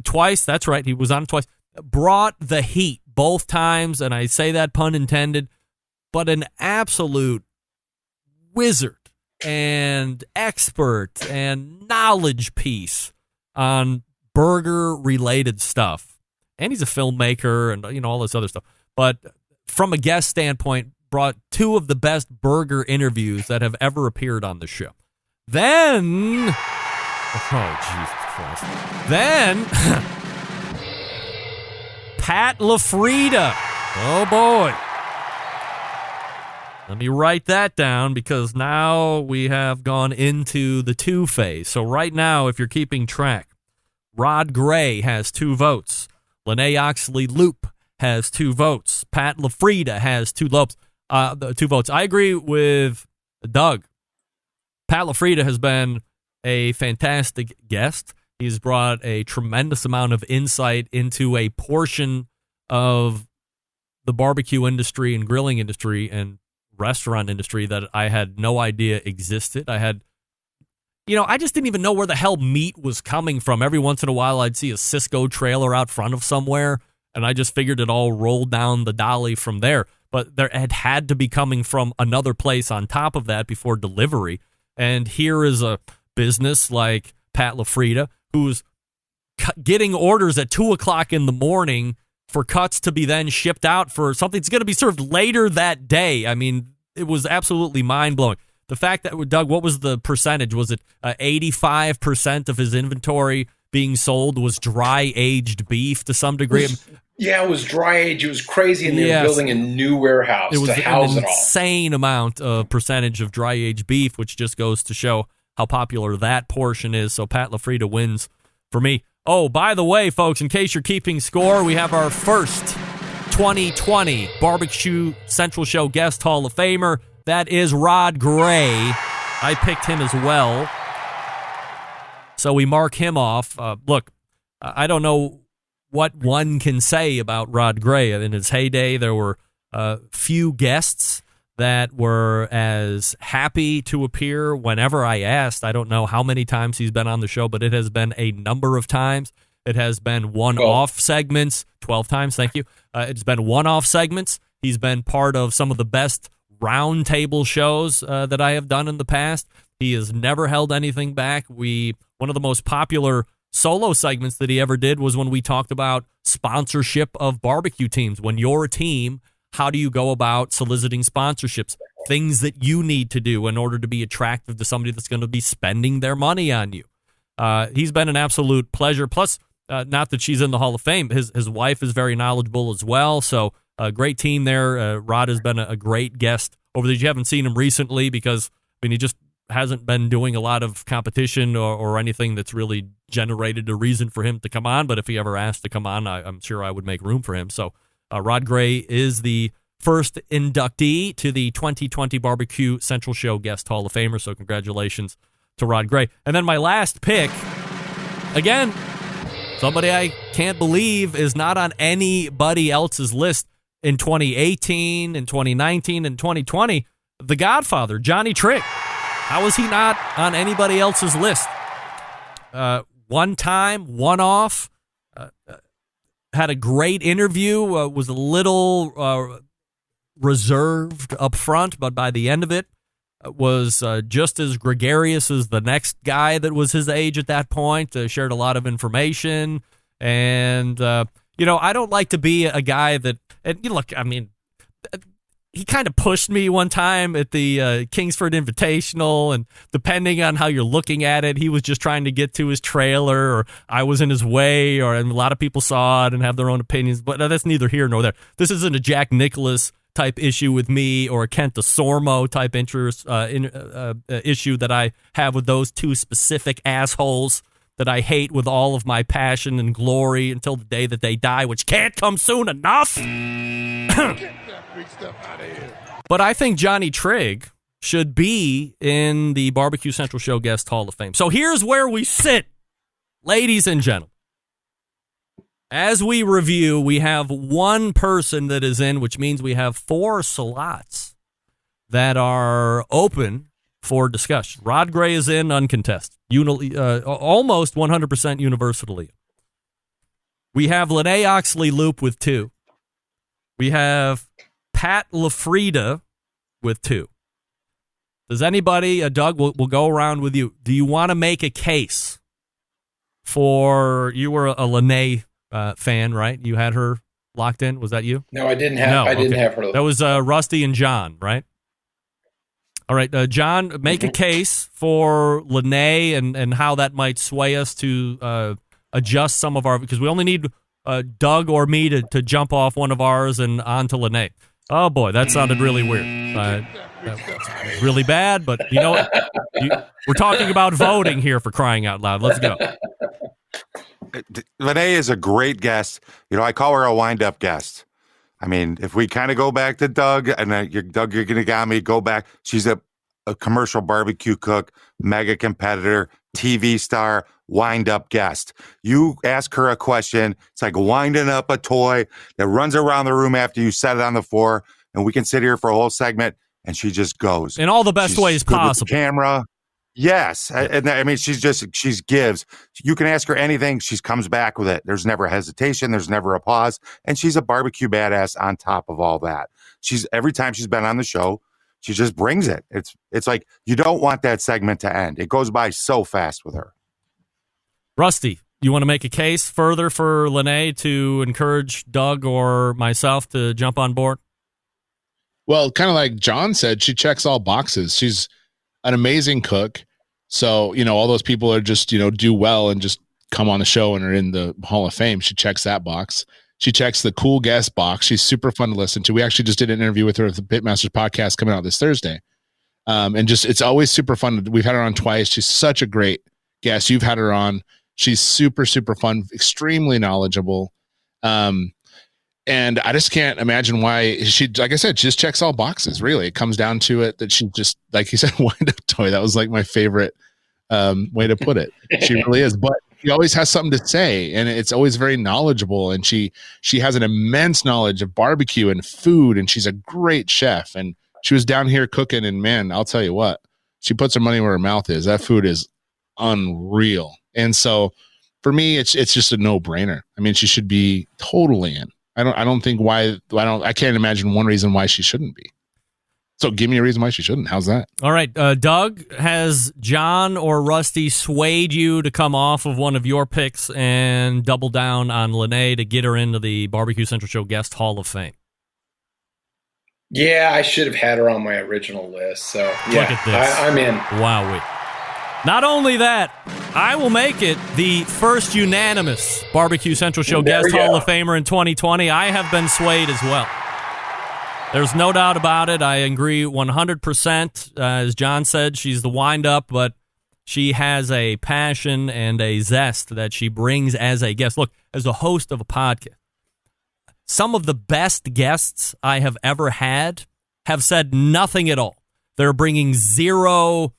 twice. That's right, he was on twice. Brought the heat both times, and I say that pun intended, but an absolute wizard and expert and knowledge piece on burger-related stuff. And he's a filmmaker and all this other stuff. But from a guest standpoint, brought 2 of the best burger interviews that have ever appeared on the show. Then, Jesus Christ. Then, Pat LaFrida. Oh, boy. Let me write that down because now we have gone into the 2 phase. So right now, if you're keeping track, Rod Gray has 2 votes. Lene Oxley-Loop has 2 votes. Pat LaFrida has 2 votes. I agree with Doug. Pat LaFrida has been a fantastic guest. He's brought a tremendous amount of insight into a portion of the barbecue industry and grilling industry and restaurant industry that I had no idea existed. I just didn't even know where the hell meat was coming from. Every once in a while, I'd see a Cisco trailer out front of somewhere, and I just figured it all rolled down the dolly from there. But there had to be coming from another place on top of that before delivery. And here is a business like Pat LaFrida, who's getting orders at 2 o'clock in the morning for cuts to be then shipped out for something that's going to be served later that day. I mean, it was absolutely mind-blowing. The fact that, Doug, what was the percentage? Was it 85% of his inventory being sold was dry-aged beef to some degree? It was dry-aged. It was crazy, and they were building a new warehouse to house it all. Insane amount of percentage of dry-aged beef, which just goes to show how popular that portion is. So Pat LaFrida wins for me. Oh, by the way, folks, in case you're keeping score, we have our first 2020 Barbecue Central Show Guest Hall of Famer. That is Rod Gray. I picked him as well. So we mark him off. Look, I don't know what one can say about Rod Gray. In his heyday, there were few guests that were as happy to appear whenever I asked. I don't know how many times he's been on the show, but it has been a number of times. It has been one-off segments, 12 times, thank you. It's been one-off segments. He's been part of some of the best roundtable shows that I have done in the past. He has never held anything back. One of the most popular solo segments that he ever did was when we talked about sponsorship of barbecue teams. When you're a team, how do you go about soliciting sponsorships? Things that you need to do in order to be attractive to somebody that's going to be spending their money on you. He's been an absolute pleasure. Plus, not that she's in the Hall of Fame, his wife is very knowledgeable as well. So a great team there. Rod has been a great guest over there. You haven't seen him recently because he just hasn't been doing a lot of competition or anything that's really generated a reason for him to come on. But if he ever asked to come on, I'm sure I would make room for him. So Rod Gray is the first inductee to the 2020 Barbecue Central Show Guest Hall of Famer. So congratulations to Rod Gray. And then my last pick, again, somebody I can't believe is not on anybody else's list in 2018, in 2019, and 2020, The Godfather, Johnny Trigg. How is he not on anybody else's list? One time, one off, had a great interview, was a little reserved up front, but by the end of it, was just as gregarious as the next guy that was his age at that point, shared a lot of information. And, I don't like to be a guy that, and look, he kind of pushed me one time at the Kingsford Invitational, and depending on how you're looking at it, he was just trying to get to his trailer, or I was in his way, and a lot of people saw it and have their own opinions, but that's neither here nor there. This isn't a Jack Nicklaus type issue with me or a Kent DeSormo type issue that I have with those two specific assholes that I hate with all of my passion and glory until the day that they die, which can't come soon enough. But I think Johnny Trigg should be in the Barbecue Central Show Guest Hall of Fame. So here's where we sit, ladies and gentlemen. As we review, we have one person that is in, which means we have 4 slots that are open for discussion. Rod Gray is in, uncontested. Almost 100% universally. We have Lene Oxley-Loop with 2. We have Pat LaFrida with 2. Does anybody, Doug, we'll go around with you. Do you want to make a case for, you were a Lene fan, right? You had her locked in. Was that you? No, I didn't have. I didn't have her. That was Rusty and John, right? All right, John, make a case for Lene and how that might sway us to adjust some of our, because we only need Doug or me to jump off one of ours and onto Lene. Oh boy, that sounded really weird. That was really bad, but you know what? We're talking about voting here, for crying out loud. Let's go. Lene is a great guest. I call her a wind-up guest. If we kind of go back to Doug, and Doug, you're going to got me, go back. She's a commercial barbecue cook, mega competitor, TV star, wind-up guest. You ask her a question, it's like winding up a toy that runs around the room after you set it on the floor, and we can sit here for a whole segment, and she just goes. In all the best ways possible. Camera. Yes. She gives. You can ask her anything. She comes back with it. There's never hesitation. There's never a pause. And she's a barbecue badass on top of all that. Every time she's been on the show, she just brings it. It's like, you don't want that segment to end. It goes by so fast with her. Rusty, you want to make a case further for Lene to encourage Doug or myself to jump on board? Well, kind of like John said, she checks all boxes. She's an amazing cook. So, all those people are just, do well and just come on the show and are in the Hall of Fame. She checks that box. She checks the cool guest box. She's super fun to listen to. We actually just did an interview with her at the Pitmasters podcast coming out this Thursday. It's always super fun. We've had her on twice. She's such a great guest. You've had her on. She's super, super fun, extremely knowledgeable. And I just can't imagine why she, like I said, she just checks all boxes. Really, it comes down to it that she just, like you said, wind-up toy. That was like my favorite way to put it. She really is, but she always has something to say, and it's always very knowledgeable. And she has an immense knowledge of barbecue and food, and she's a great chef. And She was down here cooking, and man, I'll tell you what, she puts her money where her mouth is. That food is unreal. And so for me, it's just a no-brainer. I mean, she should be totally in. I can't imagine one reason why she shouldn't be. So give me a reason why she shouldn't. How's that? All right, Doug, has John or Rusty swayed you to come off of one of your picks and double down on Lene to get her into the Barbecue Central Show Guest Hall of Fame? Yeah, I should have had her on my original list. So yeah, look at this. I'm in. Wowee. Not only that, I will make it the first unanimous Barbecue Central Show Guest Hall of Famer in 2020. I have been swayed as well. There's no doubt about it. I agree 100%. As John said, she's the wind-up, but she has a passion and a zest that she brings as a guest. Look, as a host of a podcast, some of the best guests I have ever had have said nothing at all. They're bringing zero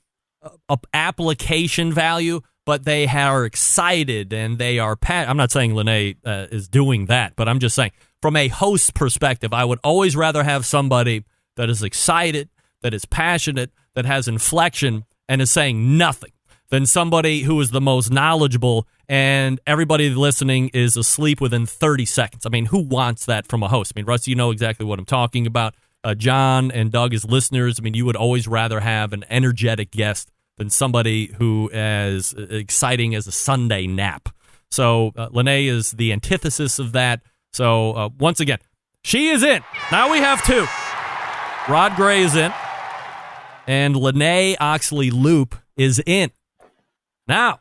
application value, but they are excited and they are I'm not saying Lene is doing that, but I'm just saying from a host perspective, I would always rather have somebody that is excited, that is passionate, that has inflection and is saying nothing than somebody who is the most knowledgeable and everybody listening is asleep within 30 seconds. I mean, who wants that from a host? I mean, Russ, you know exactly what I'm talking about. John and Doug as listeners, I mean, you would always rather have an energetic guest than somebody who is exciting as a Sunday nap. So Lene is the antithesis of that. So once again, she is in. Now we have two. Rod Gray is in, and Lene Oxley Loop is in. Now,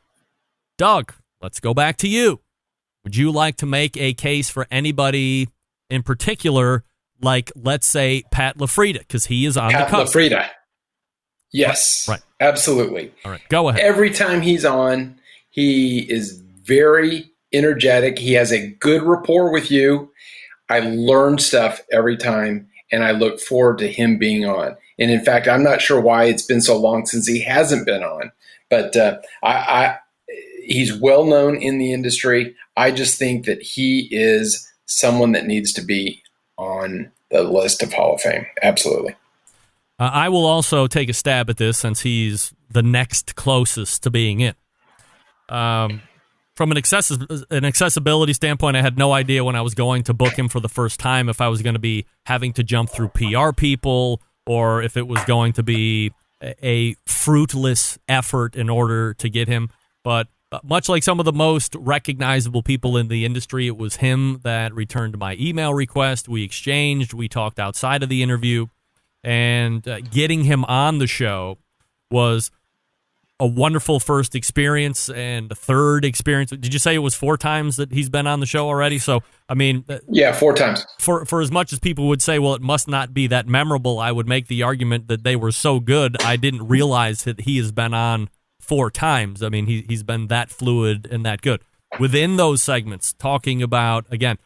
Doug, let's go back to you. Would you like to make a case for anybody in particular, like, let's say, Pat LaFrieda, because he is on the cover? Pat LaFrieda. Yes. Right. Absolutely. All right. Go ahead. Every time he's on, he is very energetic. He has a good rapport with you. I learn stuff every time, and I look forward to him being on. And in fact, I'm not sure why it's been so long since he hasn't been on, but he's well known in the industry. I just think that he is someone that needs to be on the list of Hall of Fame. Absolutely. I will also take a stab at this since he's the next closest to being in. From an accessibility standpoint, I had no idea when I was going to book him for the first time if I was going to be having to jump through PR people or if it was going to be a fruitless effort in order to get him. But much like some of the most recognizable people in the industry, it was him that returned my email request. We exchanged. We talked outside of the interview. And getting him on the show was a wonderful first experience and a third experience. Did you say it was 4 times that he's been on the show already? So, I mean... Yeah, 4 times. For as much as people would say, well, it must not be that memorable, I would make the argument that they were so good, I didn't realize that he has been on 4 times. I mean, he's been that fluid and that good. Within those segments, talking about, again...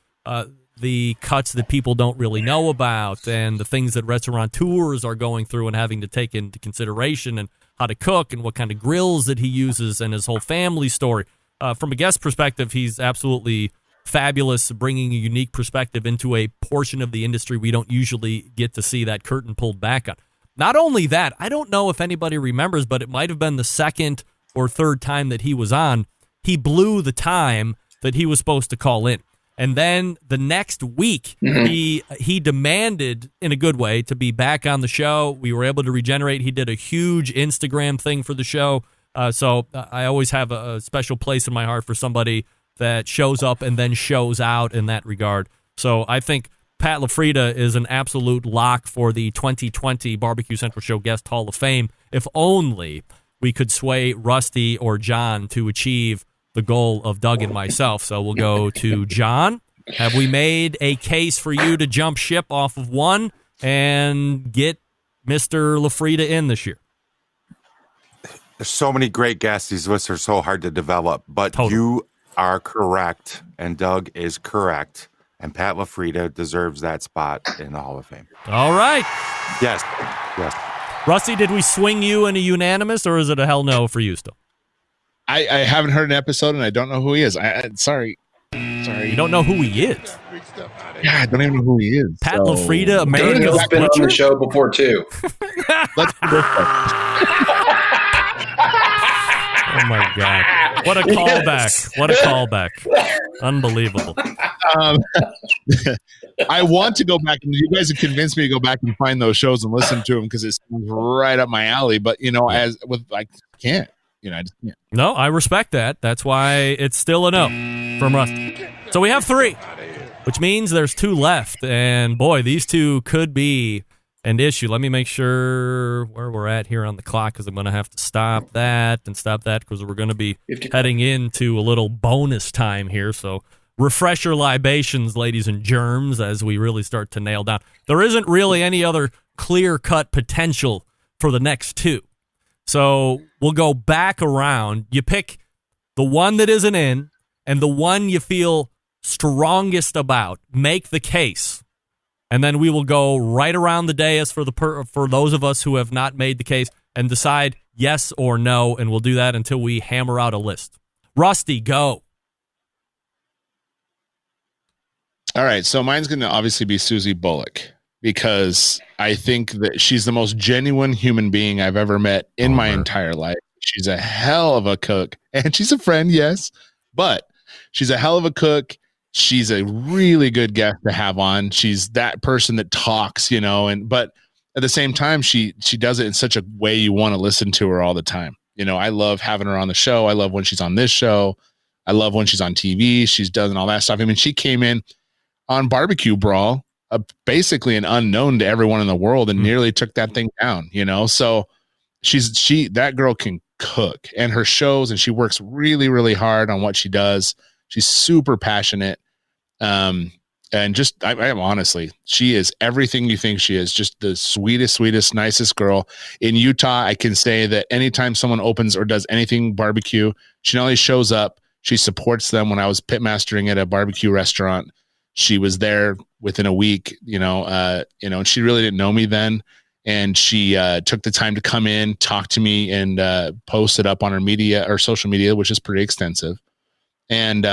the cuts that people don't really know about and the things that restaurateurs are going through and having to take into consideration and how to cook and what kind of grills that he uses and his whole family story. From a guest perspective, he's absolutely fabulous, bringing a unique perspective into a portion of the industry we don't usually get to see that curtain pulled back on. Not only that, I don't know if anybody remembers, but it might have been the second or third time that he was on. He blew the time that he was supposed to call in. And then the next week, he demanded, in a good way, to be back on the show. We were able to regenerate. He did a huge Instagram thing for the show. So I always have a special place in my heart for somebody that shows up and then shows out in that regard. So I think Pat LaFrieda is an absolute lock for the 2020 Barbecue Central Show Guest Hall of Fame. If only we could sway Rusty or John to achieve the goal of Doug and myself. So we'll go to John. Have we made a case for you to jump ship off of one and get Mr. LaFrieda in this year? There's so many great guests. These lists are so hard to develop, but you are correct, and Doug is correct, and Pat LaFrieda deserves that spot in the Hall of Fame. All right. Yes. Rusty, did we swing you in a unanimous, or is it a hell no for you still? I haven't heard an episode, and I don't know who he is. Sorry. You don't know who he is? Yeah, I don't even know who he is. Pat so. LaFrida, America's Daniel's been on the show before too. Let's do this one. Oh my God. What a callback. Yes. What a callback. Unbelievable. I want to go back, and you guys have convinced me to go back and find those shows and listen to them because it's right up my alley. But, I can't. I just can't. No, I respect that. That's why it's still a no from Rusty. So we have 3, which means there's 2 left. And, boy, these 2 could be an issue. Let me make sure where we're at here on the clock because I'm going to have to stop that because we're going to be heading into a little bonus time here. So refresh your libations, ladies and germs, as we really start to nail down. There isn't really any other clear-cut potential for the next 2. So we'll go back around. You pick the one that isn't in and the one you feel strongest about. Make the case. And then we will go right around the dais for those of us who have not made the case and decide yes or no, and we'll do that until we hammer out a list. Rusty, go. All right, so mine's going to obviously be Susie Bullock because I think that she's the most genuine human being I've ever met in my entire life. She's a hell of a cook, and she's a friend, yes, but she's a hell of a cook. She's a really good guest to have on. She's that person that talks, but at the same time, she does it in such a way you want to listen to her all the time. I love having her on the show. I love when she's on this show. I love when she's on TV. She's done all that stuff. I mean, she came in on Barbecue Brawl, basically an unknown to everyone in the world, and nearly took that thing down. So that girl can cook, and her shows, and she works really, really hard on what she does. She's super passionate. And just, I am honestly, she is everything you think she is. Just the sweetest, nicest girl in Utah. I can say that anytime someone opens or does anything barbecue, she not only shows up, she supports them. When I was pitmastering at a barbecue restaurant, she was there within a week, and she really didn't know me then. And she took the time to come in, talk to me, and post it up on her media or social media, which is pretty extensive. And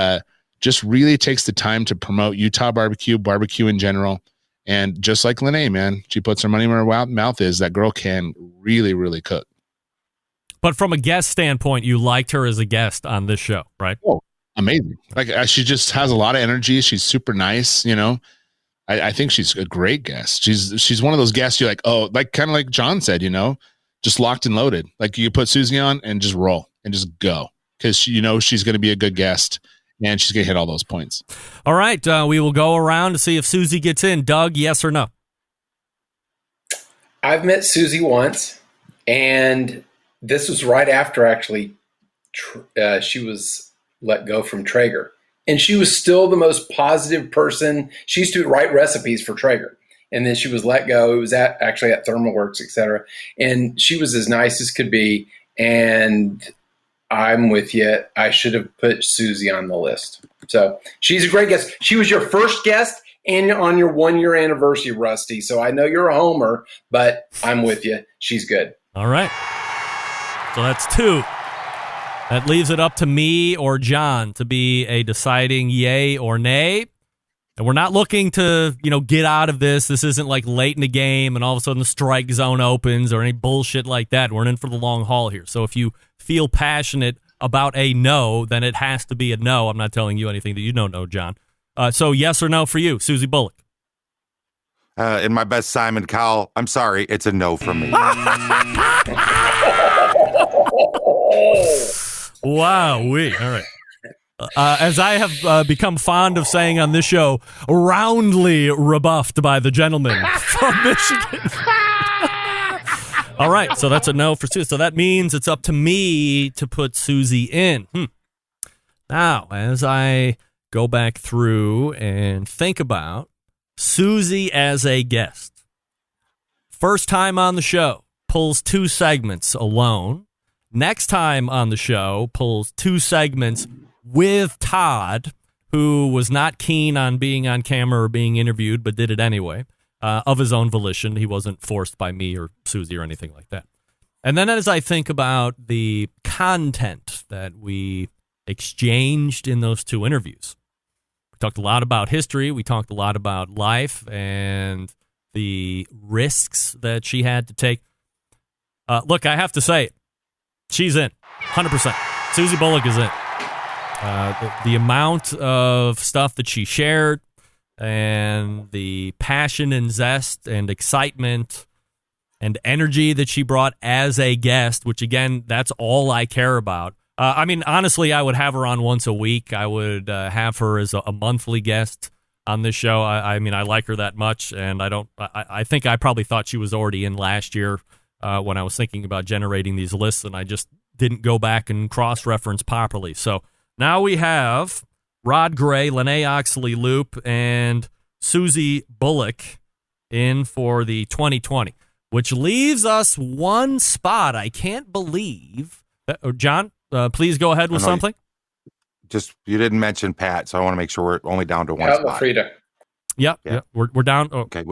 just really takes the time to promote Utah barbecue in general. And just like Lene, man, she puts her money where her mouth is. That girl can really, really cook. But from a guest standpoint, you liked her as a guest on this show, right? Oh, amazing. Like she just has a lot of energy. She's super nice. I think she's a great guest. She's one of those guests you're like, oh, like kind of like John said, just locked and loaded. Like you put Susie on and just roll and just go. Because she's going to be a good guest, and she's going to hit all those points. All right, we will go around to see if Susie gets in. Doug, yes or no? I've met Susie once, and this was right after actually she was let go from Traeger. And she was still the most positive person. She used to write recipes for Traeger. And then she was let go. It was actually at ThermalWorks, et cetera. And she was as nice as could be. And I'm with you. I should have put Susie on the list. So she's a great guest. She was your first guest and on your 1-year anniversary, Rusty. So I know you're a homer, but I'm with you. She's good. All right. So that's 2. That leaves it up to me or John to be a deciding yay or nay. And we're not looking to, get out of this. This isn't like late in the game and all of a sudden the strike zone opens or any bullshit like that. We're in for the long haul here. So if you feel passionate about a no, then it has to be a no. I'm not telling you anything that you don't know, John. So yes or no for you, Susie Bullock? In my best Simon Cowell, I'm sorry, it's a no from me. Wow-wee. All right. As I have become fond of saying on this show, roundly rebuffed by the gentleman from Michigan. All right, so that's a no for Susie. So that means it's up to me to put Susie in. Now, as I go back through and think about Susie as a guest, first time on the show, pulls 2 segments alone. Next time on the show, pulls 2 segments with Todd, who was not keen on being on camera or being interviewed, but did it anyway, of his own volition. He wasn't forced by me or Susie or anything like that. And then as I think about the content that we exchanged in those 2 interviews, We talked a lot about history. We talked a lot about life and the risks that she had to take. Look, I have to say, she's in 100%. Susie Bullock is in. The amount of stuff that she shared and the passion and zest and excitement and energy that she brought as a guest, which, again, that's all I care about. I mean, honestly, I would have her on once a week. I would have her as a monthly guest on this show. I mean, I like her that much, and I think I probably thought she was already in last year when I was thinking about generating these lists, and I just didn't go back and cross-reference properly. So now we have Rod Gray, Lene Oxley-Loop, and Susie Bullock in for the 2020, which leaves us one spot. I can't believe that, John, please go ahead with something. You didn't mention Pat, so I want to make sure we're only down to one spot. Frida. Yep. We're down. Oh. Okay,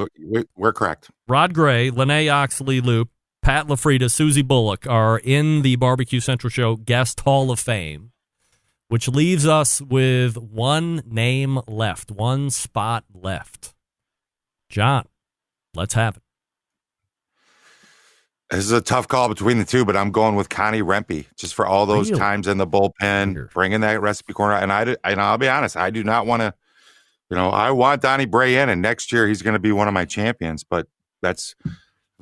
we're correct. Rod Gray, Lene Oxley-Loop, Pat LaFrida, Susie Bullock are in the Barbecue Central Show Guest Hall of Fame, which leaves us with one name left, one spot left. John, let's have it. This is a tough call between the two, but I'm going with Connie Rempe, just for all those times in the bullpen, bringing that recipe corner. And I'll be honest, I do not want to, I want Donnie Bray in, and next year he's going to be one of my champions, but that's a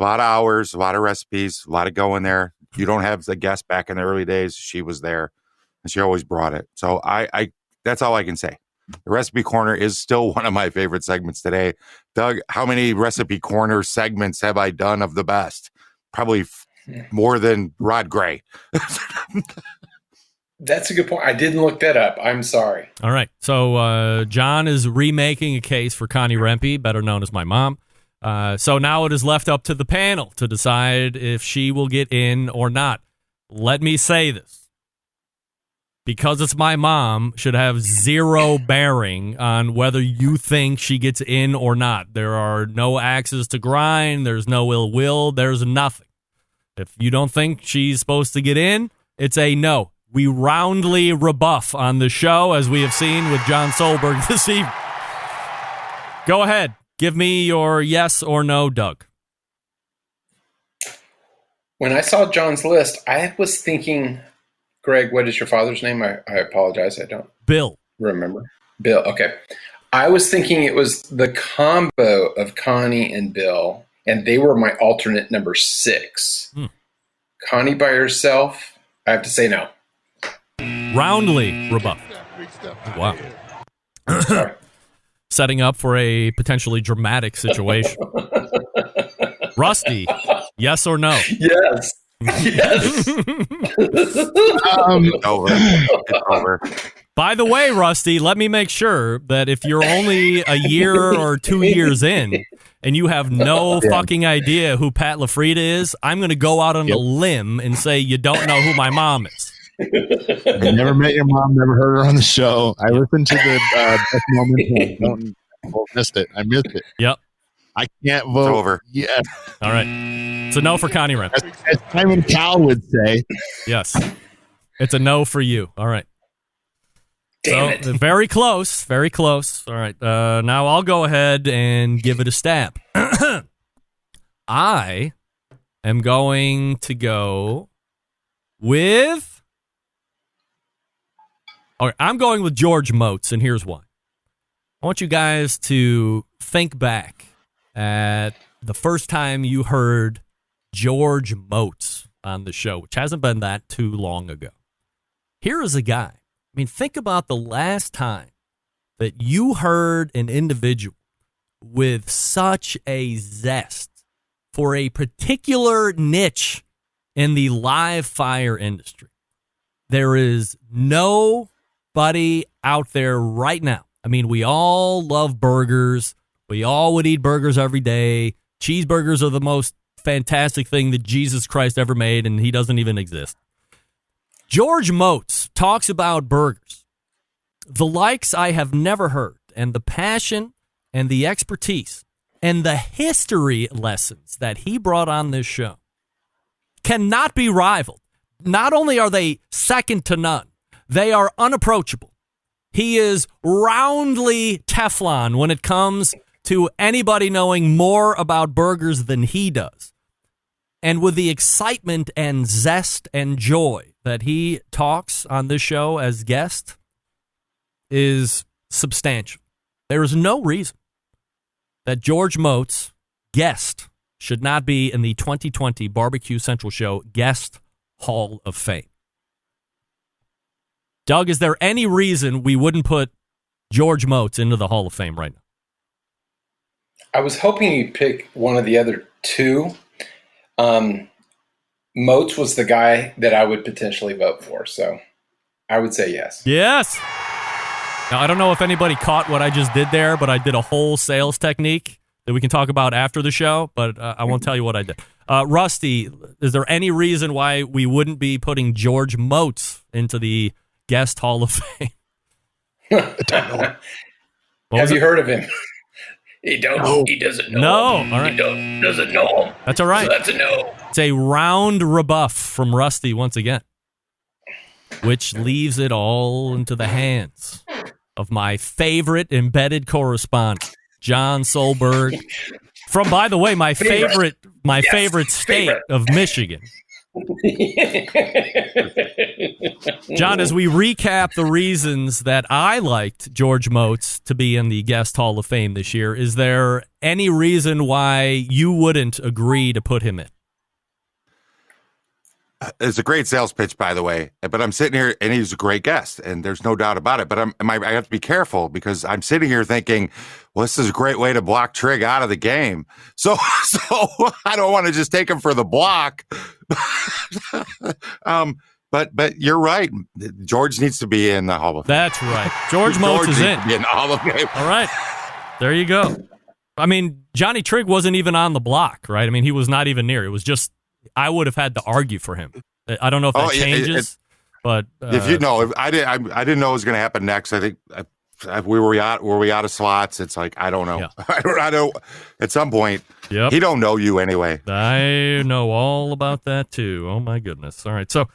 lot of hours, a lot of recipes, a lot of going there. You don't have the guest back in the early days. She was there, and she always brought it. So I that's all I can say. The Recipe Corner is still one of my favorite segments today. Doug, how many Recipe Corner segments have I done of the best? Probably more than Rod Gray. That's a good point. I didn't look that up. I'm sorry. All right. So John is remaking a case for Connie Rempe, better known as my mom. So now it is left up to the panel to decide if she will get in or not. Let me say this. Because it's my mom, should have zero bearing on whether you think she gets in or not. There are no axes to grind. There's no ill will. There's nothing. If you don't think she's supposed to get in, it's a no. We roundly rebuff on the show, as we have seen with John Solberg this evening. Go ahead. Give me your yes or no, Doug. When I saw John's list, I was thinking... Greg, what is your father's name? I apologize. I don't Bill. Remember. Bill. Okay. I was thinking it was the combo of Connie and Bill, and they were my alternate number 6. Connie by herself, I have to say no. Roundly rebuff. Wow. Setting up for a potentially dramatic situation. Rusty, yes or no? Yes. Yes. It's over. By the way, Rusty, let me make sure that if you're only a year or 2 years in and you have no fucking idea who Pat LaFrida is, I'm going to go out on a limb and say you don't know who my mom is. I never met your mom, never heard her on the show. I listened to the best moment. Missed it. I missed it. Yep. I can't vote. It's over. Yeah. All right. It's a no for Connie Rempe. As Simon Cowell would say. Yes. It's a no for you. All right. Damn it. Very close. Very close. All right. Now I'll go ahead and give it a stab. I am going to go with... All right, I'm going with George Motes, and here's why. I want you guys to think back at the first time you heard George Motes on the show, which hasn't been that too long ago. Here is a guy. I mean, think about the last time that you heard an individual with such a zest for a particular niche in the live fire industry. There is nobody out there right now. I mean, we all love burgers. We all would eat burgers every day. Cheeseburgers are the most fantastic thing that Jesus Christ ever made, and he doesn't even exist. George Motes talks about burgers, the likes I have never heard, and the passion and the expertise and the history lessons that he brought on this show cannot be rivaled. Not only are they second to none, they are unapproachable. He is roundly Teflon when it comes to anybody knowing more about burgers than he does. And with the excitement and zest and joy that he talks on this show as guest is substantial. There is no reason that George Moats, guest, should not be in the 2020 Barbecue Central Show Guest Hall of Fame. Doug, is there any reason we wouldn't put George Moats into the Hall of Fame right now? I was hoping you'd pick one of the other two. Moats was the guy that I would potentially vote for, so I would say yes. Yes. Now, I don't know if anybody caught what I just did there, but I did a whole sales technique that we can talk about after the show, but I won't tell you what I did. Rusty, is there any reason why we wouldn't be putting George Moats into the Guest Hall of Fame? I don't know. Have you heard of him? He doesn't know. No. All right. He doesn't know him. That's all right. So that's a no. It's a round rebuff from Rusty once again, which leaves it all into the hands of my favorite embedded correspondent, John Solberg, from, by the way, my favorite state of Michigan. John, as we recap the reasons that I liked George Moats to be in the Guest Hall of Fame this year, is there any reason why you wouldn't agree to put him in? It's a great sales pitch, by the way, but I'm sitting here and he's a great guest and there's no doubt about it. But I have to be careful because I'm sitting here thinking, well, this is a great way to block Trig out of the game. So I don't want to just take him for the block. But you're right. George needs to be in the Hall of Fame. That's right. George Moats is in. The Hall of Fame. All right. There you go. I mean, Johnny Trigg wasn't even on the block, right? I mean, he was not even near. It was just, I would have had to argue for him. I don't know if that changes, but if you know, I didn't know it was going to happen next. I think were we out of slots? It's like I don't know. Yeah. I don't. At some point, he don't know you anyway. I know all about that too. Oh my goodness! All right, so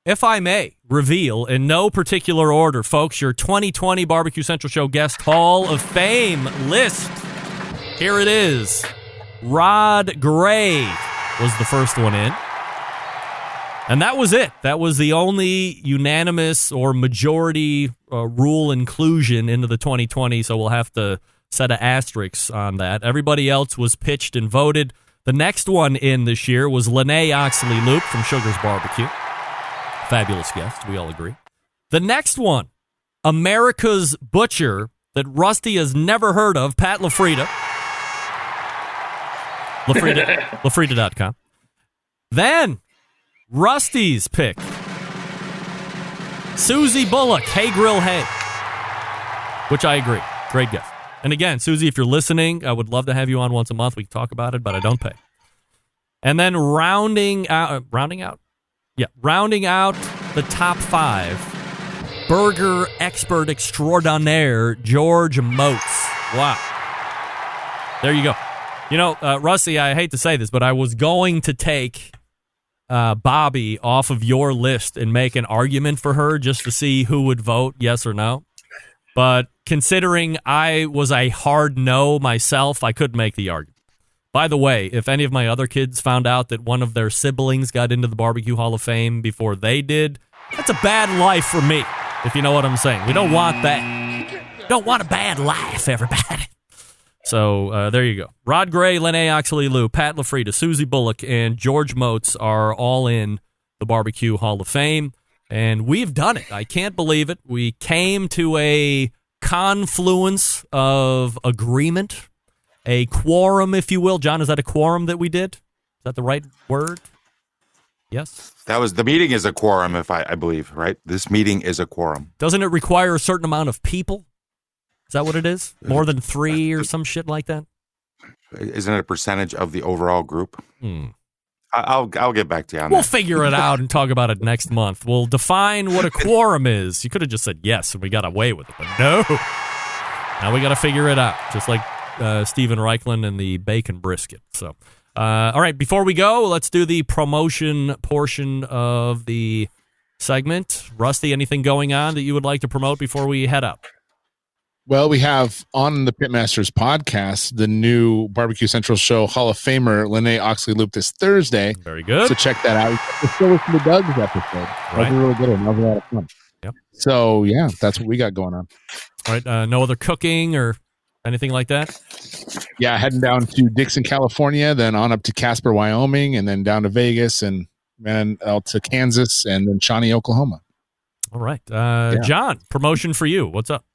if I may reveal in no particular order, folks, your 2020 Barbecue Central Show Guest Hall of Fame list. Here it is. Rod Gray was the first one in. And that was it. That was the only unanimous or majority rule inclusion into the 2020, so we'll have to set an asterisk on that. Everybody else was pitched and voted. The next one in this year was Lene Oxley-Loop from Sugar's Barbecue. Fabulous guest, we all agree. The next one, America's Butcher, that Rusty has never heard of, Pat LaFrida. LaFrida.com. Then Rusty's pick, Susie Bullock, Hey Grill Hey, which I agree. Great guest. And again, Susie, if you're listening, I would love to have you on once a month. We can talk about it, but I don't pay. And then rounding out the top five, burger expert extraordinaire, George Moats. Wow. There you go. You know, Rusty, I hate to say this, but I was going to take Bobby off of your list and make an argument for her just to see who would vote yes or no. But considering I was a hard no myself, I couldn't make the argument. By the way, if any of my other kids found out that one of their siblings got into the Barbecue Hall of Fame before they did, that's a bad life for me, if you know what I'm saying. We don't want that. Don't want a bad life, everybody. So there you go. Rod Gray, Lene Oxley-Lou, Pat LaFrida, Susie Bullock, and George Moats are all in the Barbecue Hall of Fame. And we've done it. I can't believe it. We came to a confluence of agreement, a quorum, if you will. John, is that a quorum that we did? Is that the right word? Yes? That was, the meeting is a quorum, if I believe, right? This meeting is a quorum. Doesn't it require a certain amount of people? Is that what it is? More than 3 or some shit like that? Isn't it a percentage of the overall group? I'll get back to you on that. We'll figure it out and talk about it next month. We'll define what a quorum is. You could have just said yes and we got away with it, but no. Now we got to figure it out, just like Stephen Reichland and the bacon brisket. So, all right, before we go, let's do the promotion portion of the segment. Rusty, anything going on that you would like to promote before we head up? Well, we have on the Pitmasters podcast the new Barbecue Central show Hall of Famer Lene Oxley-Loop this Thursday. Very good. So check that out. Still listen to Doug's episode. That was a really good one. That was a lot of fun. Yep. So yeah, that's what we got going on. All right. No other cooking or anything like that? Yeah, heading down to Dixon, California, then on up to Casper, Wyoming, and then down to Vegas, and then out to Kansas, and then Shawnee, Oklahoma. All right. John, promotion for you. What's up?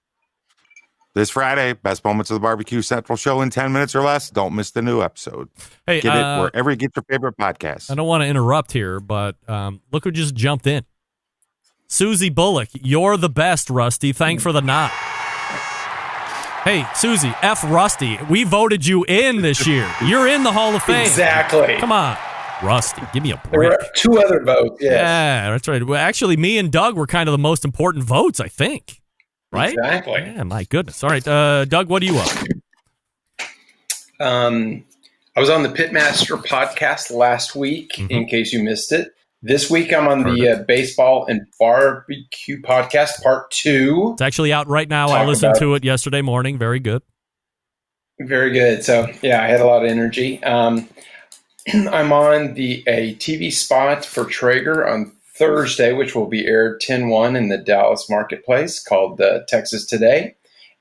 This Friday, best moments of the Barbecue Central show in 10 minutes or less. Don't miss the new episode. Hey, get it wherever you get your favorite podcast. I don't want to interrupt here, but look who just jumped in. Susie Bullock, you're the best, Rusty. Thank for the knot. Hey, Susie, F. Rusty, we voted you in this year. You're in the Hall of Fame. Exactly. Come on, Rusty, give me a break. There were 2 other votes. Yes. Yeah, that's right. Well, actually, me and Doug were kind of the most important votes, I think. Right? Exactly. Yeah, my goodness. All right, Doug, what are you up to? I was on the Pitmaster podcast last week, in case you missed it. This week, I'm on the Baseball and Barbecue podcast, part 2. It's actually out right now. I listened to it yesterday morning. Very good. Very good. So, yeah, I had a lot of energy. I'm on a TV spot for Traeger on Thursday, which will be aired 10/1 in the Dallas marketplace, called Texas Today.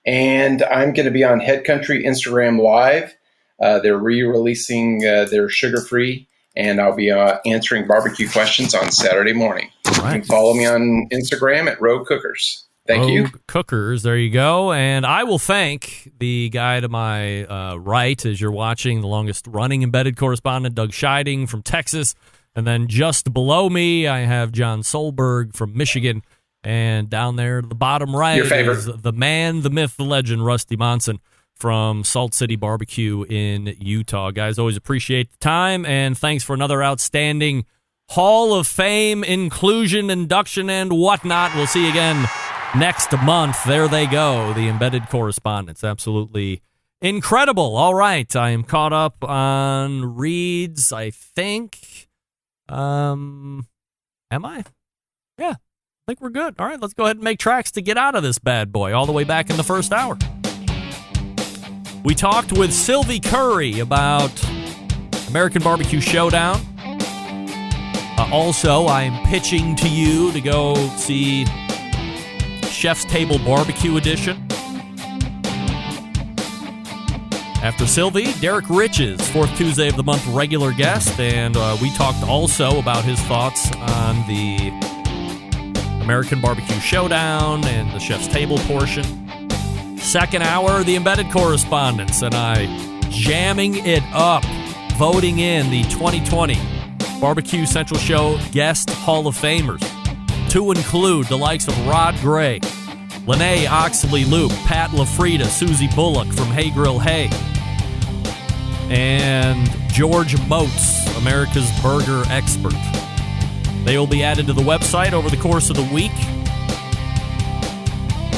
And I'm going to be on Head Country Instagram Live. They're re-releasing their sugar-free, and I'll be answering barbecue questions on Saturday morning. Right. You can follow me on Instagram at Rogue Cookers. Thank you. Cookers, there you go. And I will thank the guy to my right as you're watching, the longest-running embedded correspondent, Doug Scheiding from Texas. And then just below me, I have John Solberg from Michigan. And down there at the bottom right is the man, the myth, the legend, Rusty Monson from Salt City Barbecue in Utah. Guys, always appreciate the time. And thanks for another outstanding Hall of Fame inclusion, induction, and whatnot. We'll see you again next month. There they go, the Embedded Correspondents. Absolutely incredible. All right, I am caught up on reads, I think. Am I? Yeah, I think we're good. All right, let's go ahead and make tracks to get out of this bad boy all the way back in the first hour. We talked with Sylvie Curry about American Barbecue Showdown. Also, I'm pitching to you to go see Chef's Table Barbecue Edition. After Sylvie, Derek Riches, 4th Tuesday of the month regular guest, and we talked also about his thoughts on the American Barbecue Showdown and the Chef's Table portion. Second hour, the Embedded Correspondents, and I jamming it up, voting in the 2020 Barbecue Central Show Guest Hall of Famers, to include the likes of Rod Gray, Lene Oxley-Loop, Pat LaFrida, Susie Bullock from Hay Grill Hay, and George Moats, America's burger expert. They will be added to the website over the course of the week.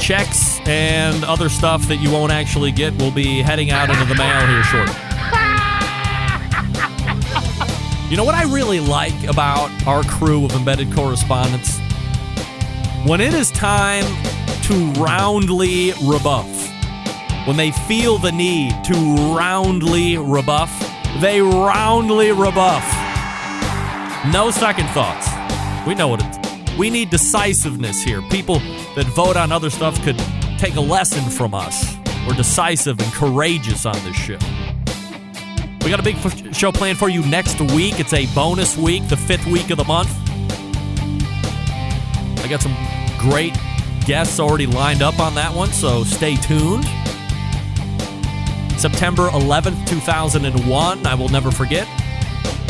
Checks and other stuff that you won't actually get will be heading out into the mail here shortly. You know what I really like about our crew of Embedded Correspondents? When it is time to roundly rebuff, when they feel the need to roundly rebuff, they roundly rebuff. No second thoughts. We know what it is. We need decisiveness here. People that vote on other stuff could take a lesson from us. We're decisive and courageous on this show. We got a big show planned for you next week. It's a bonus week, the 5th week of the month. I got some great guests already lined up on that one, so stay tuned. September 11th, 2001, I will never forget.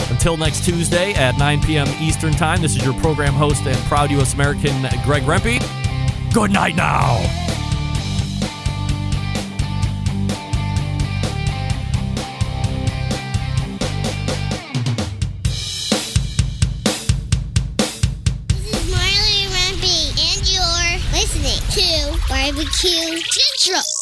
Until next Tuesday at 9 p.m. Eastern Time, this is your program host and proud U.S. American, Greg Rempe. Good night now. This is Marley Rempe, and you're listening to BBQ Central.